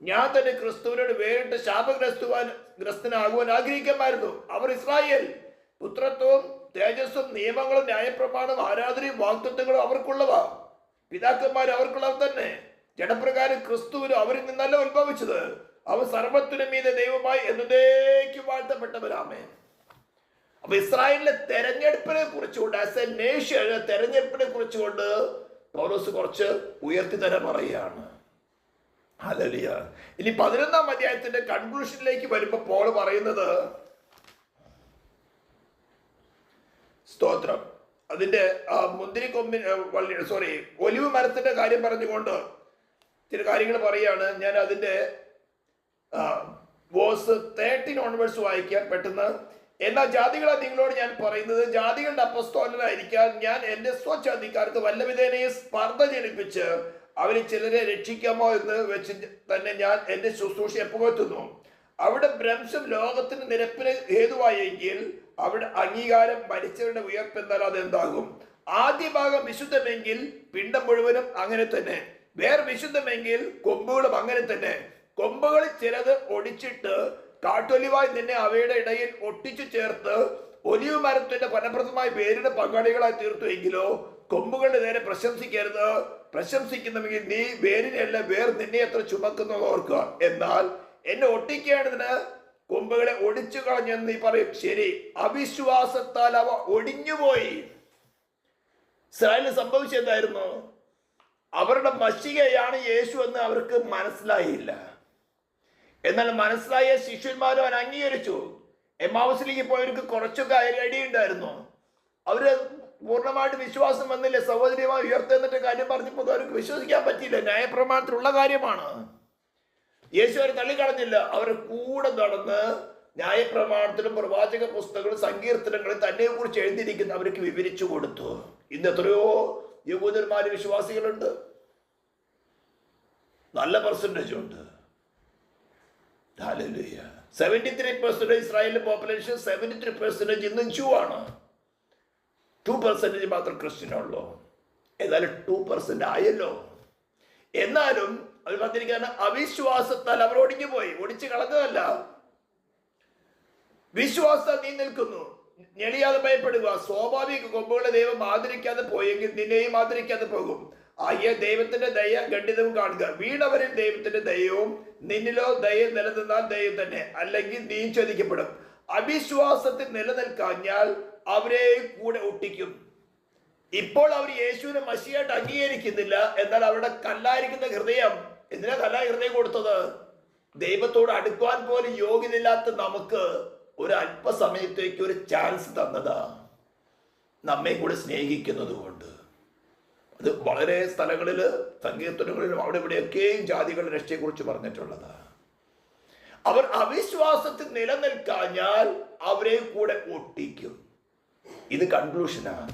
ഞാൻ തന്നെ ക്രിസ്തുവിനോട് വേറിട്ട് ശാപഗ്രസ്തനാകുവാൻ ആഗ്രഹിക്കുമായിരുന്നു. അവർ ഇസ്രായേൽ, പുത്രത്വവും തേജസ്സും നിയമങ്ങളും ന്യായപ്രമാണവും ആരാധനയും വാഗ്ദത്തങ്ങളും അവർക്കുള്ളവ. പിതാക്കന്മാർ അവർക്കുള്ളവർ തന്നെ. ജഡപ്രകാരം ക്രിസ്തുവിന് അവരിൽ നിന്നല്ല ഉത്ഭവിച്ചത്. അവൻ സർവ്വത്തിനും മീതെ ദൈവമായി എന്നേക്കും വാഴ്ത്തപ്പെട്ടവരാമേ. അപ്പൊ ഇസ്രായേലിലെ തെരഞ്ഞെടുപ്പിനെ കുറിച്ചുകൊണ്ട്, ആസ് എ നേഷൻ തെരഞ്ഞെടുപ്പിനെ കുറിച്ചുകൊണ്ട് പൗലോസ് കുറച്ച് ഉയർത്തി തന്നെ പറയുകയാണ്. ഹല്ലേലൂയ. ഇനി 11-ാം അധ്യായത്തിന്റെ കൺക്ലൂഷനിലേക്ക് വരുമ്പോൾ പോൾ പറയുന്നത്, സ്തോത്രം, അതിന്റെ ഒലിവ് മരത്തിന്റെ കാര്യം പറഞ്ഞുകൊണ്ട് ചില കാര്യങ്ങൾ പറയുകയാണ്. ഞാൻ അതിന്റെ വേഴ്സ് 13 ഓൺവേഴ്സ് വായിക്കാൻ പെട്ടെന്ന്. എന്നാൽ ജാതികളെ നിങ്ങളോട് ഞാൻ പറയുന്നത്, ജാതികളുടെ അപ്പസ്തോലനായിരിക്കാൻ ഞാൻ എൻ്റെ സ്വജാതിക്കാർക്ക് വല്ലവിധേനയെ സ്പർദ്ധ ജനിപ്പിച്ച് അവരെ ചിലരെ രക്ഷിക്കാമോ എന്ന് വെച്ച് തന്നെ ഞാൻ എൻ്റെ ശുശ്രൂഷയെ പുകഴ്ത്തുന്നു. അവിടെ ഭ്രംശം ലോകത്തിന് നിരപ്പിന് ഹേതുവായെങ്കിൽ അവിടെ അംഗീകാരം മരിച്ചവരുടെ ഉയർപ്പ് എന്നാൽ അതെന്താകും? ആദ്യ ഭാഗം വിശുദ്ധമെങ്കിൽ പിണ്ടം മുഴുവനും അങ്ങനെ തന്നെ. വേർ വിശുദ്ധമെങ്കിൽ കൊമ്പുകളും അങ്ങനെ തന്നെ. കൊമ്പുകളിൽ ചിലത് ഒടിച്ചിട്ട് കാട്ടൊലിവായി നിന്നെ അവയുടെ ഇടയിൽ ഒട്ടിച്ചു ചേർത്ത് ഒലിവ് മരത്തിന്റെ ഫലപ്രദമായ വേരിന് പങ്കാളികളായി തീർത്തു. എങ്കിലോ കൊമ്പുകളുടെ നേരെ പ്രശംസിക്കരുത്. പ്രശംസിക്കുന്നുവെങ്കിൽ നീ വേരിനെയല്ല, വേർ നിന്നെ എത്ര ചുമക്കുന്നത് ഓർക്കുക. എന്നാൽ എന്നെ ഒട്ടിക്കേണ്ടതിന് കൊമ്പുകളെ ഒടിച്ചു കളഞ്ഞെന്ന് നീ പറയും. ശരി, അവിശ്വാസത്താൽ അവ ഒടിഞ്ഞുപോയി. ഇസ്രായേലിന് സംഭവിച്ചെന്തായിരുന്നു? അവരുടെ മശികയാണ് യേശു എന്ന് അവർക്ക് മനസ്സിലായില്ല. എന്നാൽ മനസ്സിലായ ശിഷ്യന്മാരും അവൻ അംഗീകരിച്ചു. എമ്മാവസിലേക്ക് പോയവർക്ക് കുറച്ചൊക്കെ ഐഡിയ അവര് പൂർണ്ണമായിട്ട് വിശ്വാസം വന്നില്ല. സഹോദര്യമായി ഉയർത്തെന്നിട്ട് കാര്യം പറഞ്ഞപ്പോൾ അവർക്ക് വിശ്വസിക്കാൻ പറ്റിയില്ല. ന്യായപ്രമാണത്തിലുള്ള കാര്യമാണ്. യേശു അവരെ തള്ളിക്കളഞ്ഞില്ല. അവരെ കൂടെ നടന്ന് ന്യായപ്രമാണത്തിലും പ്രവാചക പുസ്തകങ്ങളും സങ്കീർത്തനങ്ങളും തന്നെ കുറിച്ച് എഴുതിയിരിക്കുന്ന അവർക്ക് വിവരിച്ചു കൊടുത്തു. ഇന്ന് എത്രയോ യഹൂദന്മാര് വിശ്വാസികളുണ്ട്, നല്ല പെർസെൻറ്റേജ് ഉണ്ട്. 73% ഇസ്രായേലിലെ പോപ്പുലേഷൻ, 73% ഇന്നും ജൂ ആണ്. 2% മാത്രം ക്രിസ്ത്യനുള്ളൂ. ഏതായാലും 2% ആയല്ലോ. എന്നാലും അവർ പറഞ്ഞിരിക്കുന്ന അവിശ്വാസത്താൽ അവർ ഒടിഞ്ഞു പോയി. ഒടിച്ചു കളഞ്ഞതല്ല, വിശ്വാസം നീ നിൽക്കുന്നു. ഞെളിയാതെ ഭയപ്പെടുക. സ്വാഭാവിക കൊമ്പുകളെ ദൈവം ആദരിക്കാതെ പോയെങ്കിൽ നിന്നെയും ആദരിക്കാതെ പോകും. ആയ ദൈവത്തിന്റെ ദയ ഖണ്ഡിതവും കാണുക. വീണവരിൽ ദൈവത്തിന്റെ ദയവും നിന്നിലോ ദയ നിലനിന്നാൽ ദൈവം തന്നെ, അല്ലെങ്കിൽ നീ ചതിക്കപ്പെടും. അവിശ്വാസത്തിൽ നിലനിൽക്കാഞ്ഞാൽ അവരെ കൂടെ ഒട്ടിക്കും. ഇപ്പോൾ അവർ യേശുവിനെ മശിയായിട്ട് അംഗീകരിക്കുന്നില്ല. എന്നാൽ അവരുടെ കല്ലായിരിക്കുന്ന ഹൃദയം, എന്തിനാ കല്ലായ ഹൃദയം കൊടുത്തത്? ദൈവത്തോട് അടുക്കുവാൻ പോലും യോഗ്യതയില്ലാത്ത നമുക്ക് ഒരു അല്പസമയത്തേക്ക് ഒരു ചാൻസ് തന്നതാ, നമ്മെ കൂടെ സ്നേഹിക്കുന്നത് കൊണ്ട്. അത് വളരെ സ്ഥലങ്ങളിൽ സങ്കീർത്തനങ്ങളിലും അവിടെ ഇവിടെയൊക്കെയും ജാതികളുടെ രക്ഷയെക്കുറിച്ച് പറഞ്ഞിട്ടുള്ളതാ. അവർ അവിശ്വാസത്തിൽ നിലനിൽക്കാഞ്ഞാൽ അവരെ കൂടെ ഒട്ടിക്കും. ഇത് കൺക്ലൂഷനാണ്.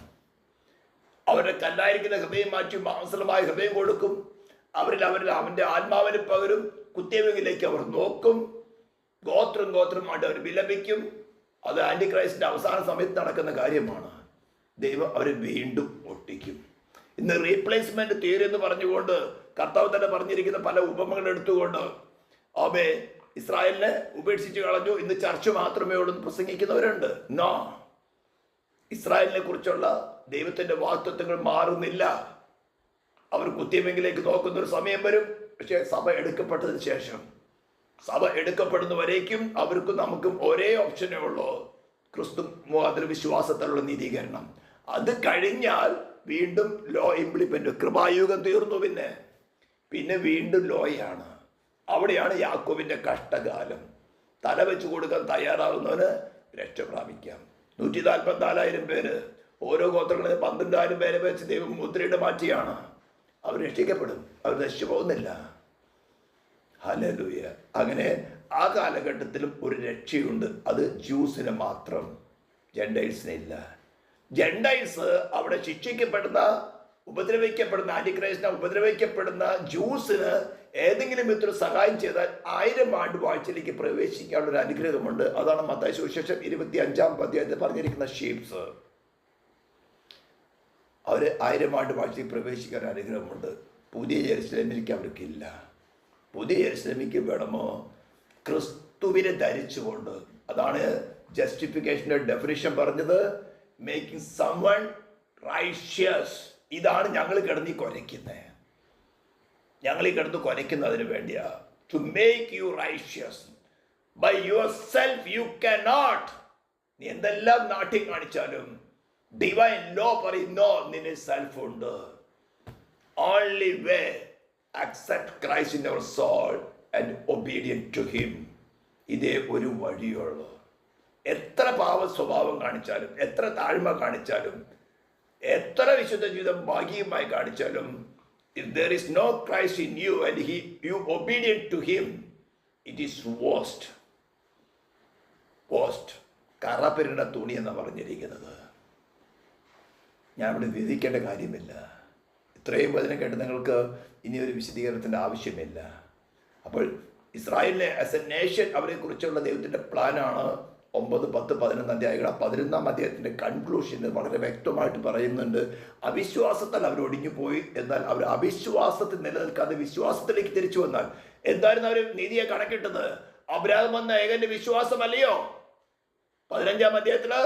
അവരുടെ കല്ലായിരിക്കുന്ന ഹൃദയം മാറ്റി മാംസലമായ ഹൃദയം കൊടുക്കും. അവരിൽ അവന്റെ ആത്മാവിന് പകരും. കുത്തിയവെങ്കിലേക്ക് അവർ നോക്കും. ഗോത്രമായിട്ട് അവർ വിലപിക്കും. അത് ആന്റിക്രൈസ്റ്റിന്റെ അവസാന സമയത്ത് നടക്കുന്ന കാര്യമാണ്. ദൈവം അവരെ വീണ്ടും ഒട്ടിക്കും. ഇന്ന് റീപ്ലേസ്മെന്റ് തിയറി എന്ന് പറഞ്ഞുകൊണ്ട് കർത്താവ് തന്നെ പറഞ്ഞിരിക്കുന്ന പല ഉപമകൾ എടുത്തുകൊണ്ട് അവയെ ഇസ്രായേലിനെ ഉപേക്ഷിച്ച് കളഞ്ഞു, ഇന്ന് ചർച്ച മാത്രമേ ഉള്ളൂ എന്ന് പ്രസംഗിക്കുന്നവരുണ്ട്. നോ, ഇസ്രായേലിനെ കുറിച്ചുള്ള ദൈവത്തിന്റെ വാഗ്ദത്തങ്ങൾ മാറുന്നില്ല. അവർ കുത്തിയമെങ്കിലേക്ക് നോക്കുന്ന ഒരു സമയം വരും. പക്ഷേ സഭ എടുക്കപ്പെട്ടതിന് ശേഷം, സഭ എടുക്കപ്പെടുന്നവരേക്കും അവർക്കും നമുക്കും ഒരേ ഓപ്ഷനേ ഉള്ളൂ, ക്രിസ്തു മുഖാന്തര വിശ്വാസത്തിലുള്ള നീതീകരണം. അത് കഴിഞ്ഞാൽ വീണ്ടും ലോ ഇംപ്ലിമെന്റ്. കൃപായുഗം തീർന്നു. പിന്നെ വീണ്ടും ലോയാണ്. അവിടെയാണ് യാക്കോബിന്റെ കഷ്ടകാലം. തല വെച്ച് കൊടുക്കാൻ തയ്യാറാവുന്നവന് രക്ഷ പ്രാപിക്കാം. 144,000 പേര്, ഓരോ ഗോത്രങ്ങളിൽ 12,000 പേരെ വെച്ച് ദൈവം മുദ്രയുടെ മാറ്റിയാണ്. അവർ രക്ഷിക്കപ്പെടും, അവർ നശിച്ചു പോകുന്നില്ല. ഹല്ലേലൂയ. അങ്ങനെ ആ കാലഘട്ടത്തിലും ഒരു രക്ഷയുണ്ട്. അത് ജ്യൂസിന് മാത്രം, ജെൻഡൈൽസിന് ഇല്ല. ജെൻഡൈൽസ് അവിടെ ശിക്ഷിക്കപ്പെടുന്ന, ഉപദ്രവിക്കപ്പെടുന്ന, ആന്റിക്രൈസ്റ്റിനെ ഉപദ്രവിക്കപ്പെടുന്ന ജ്യൂസിന് ഏതെങ്കിലും വിധത്തിൽ സഹായം ചെയ്താൽ 1000 ആണ്ട് വാഴ്ചയിലേക്ക് പ്രവേശിക്കാനുള്ള ഒരു അനുഗ്രഹമുണ്ട്. അതാണ് മത്തായി സുവിശേഷം 25-ാം അധ്യായത്തിൽ പറഞ്ഞിരിക്കുന്ന ഷീപ്സ്. അവർ 1000 ആണ്ട് വാഴ്ചയിൽ പ്രവേശിക്കാൻ അനുഗ്രഹമുണ്ട്. പുതിയ യെരുശലേമിലേക്ക് അവർക്കില്ല. പുതിയ യെരുശലേമിലേക്ക് വേണമോ? ക്രിസ്തുവിനെ ധരിച്ചുകൊണ്ട്. അതാണ് ജസ്റ്റിഫിക്കേഷൻ്റെ ഡെഫിനിഷൻ പറഞ്ഞത്, മേക്കിംഗ് സംവൺ റൈഷ്യസ്. ഇതാണ് ഞങ്ങൾ കിടന്ന് കുരയ്ക്കുന്നത്. ഞങ്ങൾ ഈ കിടന്ന് കുരയ്ക്കുന്നതിന് വേണ്ടിയാ. To make you righteous by yourself you cannot. നീ എന്തെല്ലാം നാട്യം കാണിച്ചാലും ഡിവൈൻ ലോ പറയുന്നോ നിന്റെ സെൽഫ് ഉണ്ട്. Only way accept Christ in our soul and obedient to him. ഇതേ ഒരു വഴിയുള്ളൂ. എത്ര പാവ സ്വഭാവം കാണിച്ചാലും, എത്ര താഴ്മ കാണിച്ചാലും, എത്ര വിശുദ്ധ ജീവിതം ഭാഗ്യമായി കാണിച്ചാലും, if there is no Christ in you and you obedient to him, it is worst. കറപ്പിരണ്ട തുണി എന്നാണ് പറഞ്ഞിരിക്കുന്നത്. ഞാൻ ഇവിടെ വിധിക്കേണ്ട കാര്യമില്ല. ഇത്രയും വചനം കേട്ട് നിങ്ങൾക്ക് ഇനി ഒരു വിശദീകരണത്തിൻ്റെ ആവശ്യമില്ല. അപ്പോൾ ഇസ്രായേലിനെ ആസ് എ നേഷൻ അവരെക്കുറിച്ചുള്ള ദൈവത്തിൻ്റെ പ്ലാനാണ് 9, 10, 11 അധ്യായങ്ങൾ. ആ 11-ാം അധ്യായത്തിൻ്റെ കൺക്ലൂഷന് വളരെ വ്യക്തമായിട്ട് പറയുന്നുണ്ട്, അവിശ്വാസത്താൽ അവർ ഒടിഞ്ഞുപോയി. എന്നാൽ അവർ അവിശ്വാസത്തിൽ നിലനിൽക്കാതെ വിശ്വാസത്തിലേക്ക് തിരിച്ചു വന്നാൽ എന്തായിരുന്നു അവർ നീതിയെ കണക്കിട്ടത്? അബ്രാഹാം വന്ന ഏകന്റെ വിശ്വാസമല്ലയോ? 15-ാം അധ്യായത്തില്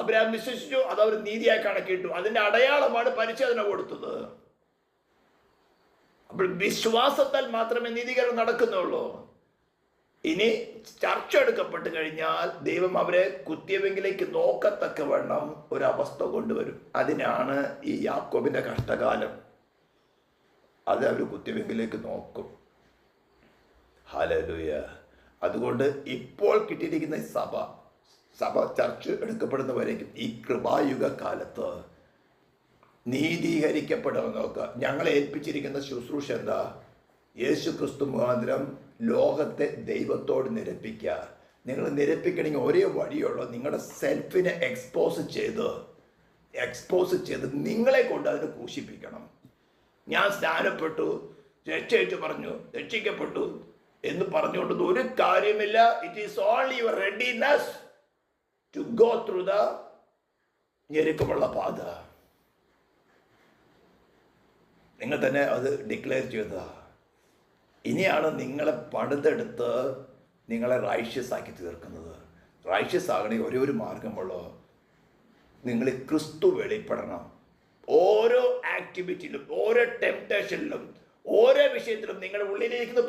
അബ്രാഹാം വിശ്വസിച്ചു, അത് അവർ നീതിയായി കണക്കിട്ടു. അതിന്റെ അടയാളമാണ് പരിച്ഛേദന കൊടുത്തത്. അപ്പോൾ വിശ്വാസത്താൽ മാത്രമേ നീതീകരണം നടക്കുന്നുള്ളൂ. ഇനി ചർച്ച എടുക്കപ്പെട്ട് കഴിഞ്ഞാൽ ദൈവം അവരെ കുത്തിയവെങ്കിലേക്ക് നോക്കത്തക്കവണ്ണം ഒരവസ്ഥ കൊണ്ടുവരും. അതിനാണ് ഈ യാക്കോബിന്റെ കഷ്ടകാലം. അത് അവർ കുത്തിയവെങ്കിലേക്ക് നോക്കും. ഹല്ലേലൂയ. അതുകൊണ്ട് ഇപ്പോൾ കിട്ടിയിരിക്കുന്ന ഈ സഭ ചർച്ച എടുക്കപ്പെടുന്നവരേക്കും ഈ കൃപായുഗ കാലത്ത് നീതീകരിക്കപ്പെടുമെന്ന് നോക്കുക. ഞങ്ങളെ ഏൽപ്പിച്ചിരിക്കുന്ന ശുശ്രൂഷ എന്താ? യേശു ക്രിസ്തു മുഖാന്തരം ലോകത്തെ ദൈവത്തോട് നിരപ്പിക്കുക. നിങ്ങൾ നിരപ്പിക്കണമെങ്കിൽ ഒരേ വഴിയുള്ളൂ, നിങ്ങളുടെ സെൽഫിനെ എക്സ്പോസ് ചെയ്ത് നിങ്ങളെ കൊണ്ട് അതിനെ ക്രൂശിപ്പിക്കണം. ഞാൻ സ്നാനപ്പെട്ടു, രക്ഷയിട്ട് പറഞ്ഞു, രക്ഷിക്കപ്പെട്ടു എന്ന് പറഞ്ഞുകൊണ്ടത് ഒരു കാര്യമില്ല. It is only your readiness to go through the ഞെരുക്കമുള്ള പാത. നിങ്ങൾ തന്നെ അത് ഡിക്ലെയർ ചെയ്തതാ. ഇനിയാണ് നിങ്ങളെ പണിതെടുത്ത് നിങ്ങളെ റൈഷ്യസ് ആക്കി തീർക്കുന്നത്. റൈഷ്യസ് ആകണമെങ്കിൽ ഒരേ ഒരു മാർഗമുള്ളൂ, നിങ്ങൾ ക്രിസ്തു വെളിപ്പെടണം. ഓരോ ആക്ടിവിറ്റിയിലും, ഓരോ ടെംപ്ടേഷനിലും, ഓരോ വിഷയത്തിലും നിങ്ങളുടെ ഉള്ളിലിരിക്കുന്നത്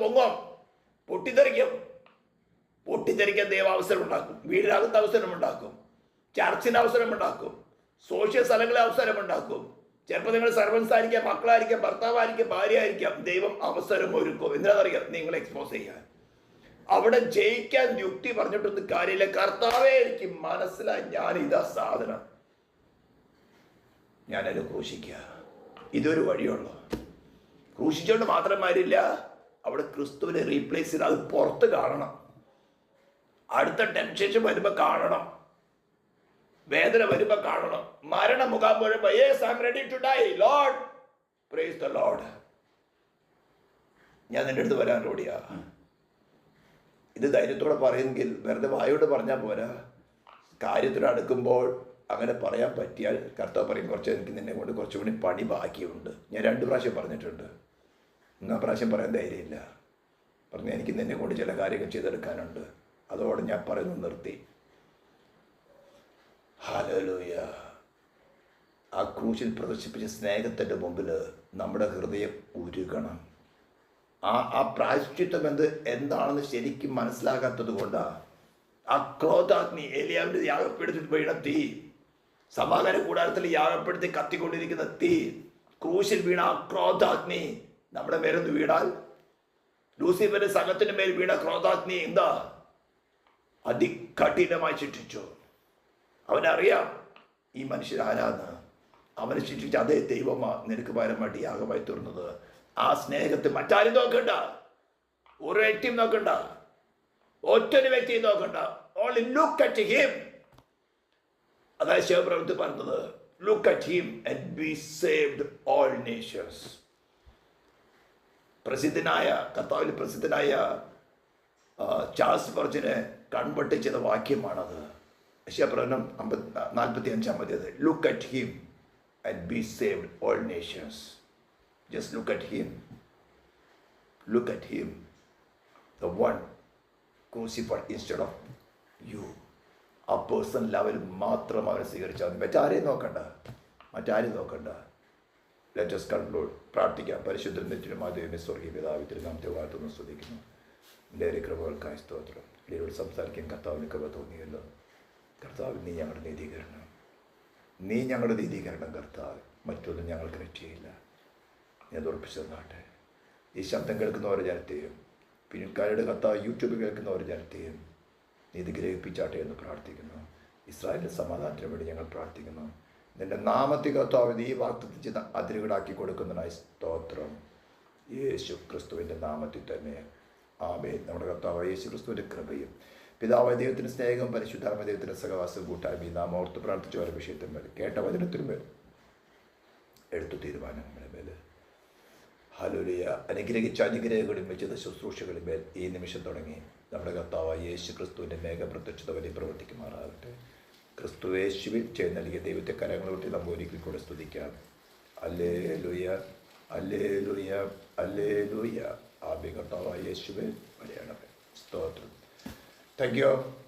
പൊട്ടിത്തെറിക്കാൻ ദൈവം അവസരം ഉണ്ടാക്കും. വീടിനകത്ത് അവസരമുണ്ടാക്കും, ചർച്ചിന് അവസരമുണ്ടാക്കും, സോഷ്യൽ സ്ഥലങ്ങളിൽ അവസരമുണ്ടാക്കും. ചിലപ്പോൾ നിങ്ങൾ സർവൻസ് ആയിരിക്കാം, മക്കളായിരിക്കാം, ഭർത്താവായിരിക്കാം, ഭാര്യ ആയിരിക്കാം. ദൈവം അവസരം ഒരുക്കും. എന്താണെന്നറിയാം? നിങ്ങൾ എക്സ്പോസ് ചെയ്യാൻ. അവിടെ ജയിക്കാൻ യുക്തി പറഞ്ഞിട്ടൊന്നും കാര്യമില്ല. കർത്താവേ, എനിക്ക് മനസ്സിലായി, ഞാൻ ഇതാ സാധനം, ഞാനത് ക്രൂശിക്കുക. ഇതൊരു വഴിയുള്ളൂ. ക്രൂശിച്ചുകൊണ്ട് മാത്രം കാര്യമില്ല, അവിടെ ക്രിസ്തുവിനെ റീപ്ലേസ് ചെയ്ത് അത് പുറത്ത് കാണണം. അടുത്ത ടെംപ്റ്റേഷൻ വരുമ്പോൾ കാണണം, വേദന വരുമ്പോൾ കാണണം, മരണമുഖം വരുമ്പോൾ yes I am ready to die Lord, praise the Lord, ഞാൻ നിന്റെ അടുത്ത് വരാൻ റെഡിയാ. ഇത് ധൈര്യത്തോടെ പറയുമെങ്കിൽ വെറുതെ വായോട് പറഞ്ഞാൽ പോരാ. കാര്യത്തിലടുക്കുമ്പോൾ അങ്ങനെ പറയാൻ പറ്റിയാൽ കർത്താവ് പറയും, കുറച്ച് എനിക്ക് നിന്നെ കൊണ്ട് കുറച്ചുകൂടി പണി ബാക്കിയുണ്ട്. ഞാൻ 2 പ്രാവശ്യം പറഞ്ഞിട്ടുണ്ട്. 3 പ്രാവശ്യം പറയാൻ ധൈര്യമില്ല. പറഞ്ഞ എനിക്ക് നിന്നെ കൊണ്ട് ചില കാര്യങ്ങൾ ചെയ്തെടുക്കാനുണ്ട്. അതോടെ ഞാൻ പറയുന്നത് നിർത്തി. ഹല്ലേലൂയ. ആ ക്രൂശിൽ പ്രദർശിപ്പിച്ച സ്നേഹത്തിൻ്റെ മുമ്പിൽ നമ്മുടെ ഹൃദയം ഉരുകണം. ആ പ്രായശ്ചിത്തം എന്താണെന്ന് ശരിക്കും മനസ്സിലാകാത്തത് കൊണ്ടാണ്. ആ ക്രോധാഗ്നി, ഏലിയാവിൻ്റെ യാഗപ്പെടുത്തി വീണ തീ, സമാധാന കൂടാരത്തിൽ യാഗപ്പെടുത്തി കത്തിക്കൊണ്ടിരിക്കുന്ന തീ, ക്രൂശിൽ വീണ ആ ക്രോധാഗ്നി നമ്മുടെ മേലൊന്ന് വീണാൽ, ലൂസിഫറിന്റെ സംഘത്തിന് മേൽ വീണ ക്രോധാഗ്നി എന്താ? അതികഠിനമായി ശിക്ഷിച്ചു. അവനറിയാം ഈ മനുഷ്യൻ ആരാന്ന്. അവനെ ശിക്ഷിച്ച അതേ ദൈവമാ നിനക്ക് പകരമായിട്ട് യാഗമായി തീർന്നത്. ആ സ്നേഹത്തെ മറ്റാരും നോക്കണ്ട, ഒരു വ്യക്തിയും നോക്കണ്ട, ഒറ്റൊരു വ്യക്തിയും നോക്കണ്ട. Only look at him. അതായത് ശിവപ്രവൃത്തി പറഞ്ഞത്, look at him and be saved all Nations. കർത്താവിൽ പ്രസിദ്ധനായ ചാൾസ് സ്പർജനെ കൺവെർട്ട് ചെയ്ത വാക്യമാണത്. യശയ്യാപ്രവചനം 45-ാം അധ്യായം. Look at him and be saved all nations. Just look at him. Look at him, the one crucified instead of you. ആ person level മാത്രം അവനെ സ്വീകരിച്ചാൽ മതി. മറ്റാരെയും നോക്കണ്ട. Let us conclude. പ്രാർത്ഥിക്കാം. പരിശുദ്ധനും നിത്യനുമായ ദൈവമേ, സ്വർഗ്ഗീയ പിതാവേ, തിരുനാമത്തെ വാഴ്ത്തുന്നു, സ്തുതിക്കുന്നു. എൻ്റെ കൃപകൾക്കായി സ്തോത്രം. ഇതിലൂടെ സംസാരിക്കാൻ കർത്താവിന് കൃപ തോന്നിയല്ലോ. കർത്താവ്, നീ ഞങ്ങളുടെ നീതീകരണം കർത്താവ്. മറ്റൊന്നും ഞങ്ങൾക്ക് രക്ഷയില്ല. നീ അത് ഉറപ്പിച്ചു തന്നാട്ടെ. ഈ ശബ്ദം കേൾക്കുന്നവരെ ജനത്തെയും പിൻകാരുടെ കർത്താവ് യൂട്യൂബിൽ കേൾക്കുന്നവരെ ജനത്തെയും നീ ഇത് ഗ്രഹിപ്പിച്ചാട്ടെ എന്ന് പ്രാർത്ഥിക്കുന്നു. ഇസ്രായേലിൻ്റെ സമാധാനത്തിന് വേണ്ടി ഞങ്ങൾ പ്രാർത്ഥിക്കുന്നു. നിന്റെ നാമത്തിൽ കർത്താവ് നീ വാഗ്ദത്തം ചെയ്ത അതിരുകളാക്കി കൊടുക്കുന്നതിനായി സ്തോത്രം. യേശു ക്രിസ്തുവിൻ്റെ നാമത്തിൽ തന്നെ ആമേൻ. നമ്മുടെ കർത്താവ് യേശു ക്രിസ്തുവിൻ്റെ കൃപയും പിതാവായ ദൈവത്തിൻ്റെ സ്നേഹവും പരിശുദ്ധാത്മ ദൈവത്തിൻ്റെ സഹവാസവും കൂട്ടായ്മയും നാം ഓർത്ത് പ്രാർത്ഥിച്ച ഓരോ വിഷയത്തിന്മേൽ, കേട്ട വചനത്തിന്മേൽ, എടുത്തു തീരുമാനങ്ങളുടെ മേൽ, ഹല്ലേലൂയ, അനുഗ്രഹിച്ച അനുഗ്രഹങ്ങളിന്മേൽ ചെയ്ത ശുശ്രൂഷകളിന്മേൽ ഈ നിമിഷം തുടങ്ങി നമ്മുടെ കർത്താവായ യേശു ക്രിസ്തുവിൻ്റെ മേഘപ്രത്യക്ഷത വലിയ പ്രവർത്തിക്കുമാറാകട്ടെ. ക്രിസ്തു യേശുവിൽ ചെയ്ത് നൽകിയ ദൈവത്തെ കരങ്ങളോട്ടി നമുക്ക് ഒരിക്കൽ കൂടെ സ്തുതിക്കാം. Hallelujah, hallelujah, hallelujah. ആമേൻ. കർത്താവായ യേശുവേ വരയണമേ. സ്തോത്രം. Thank U.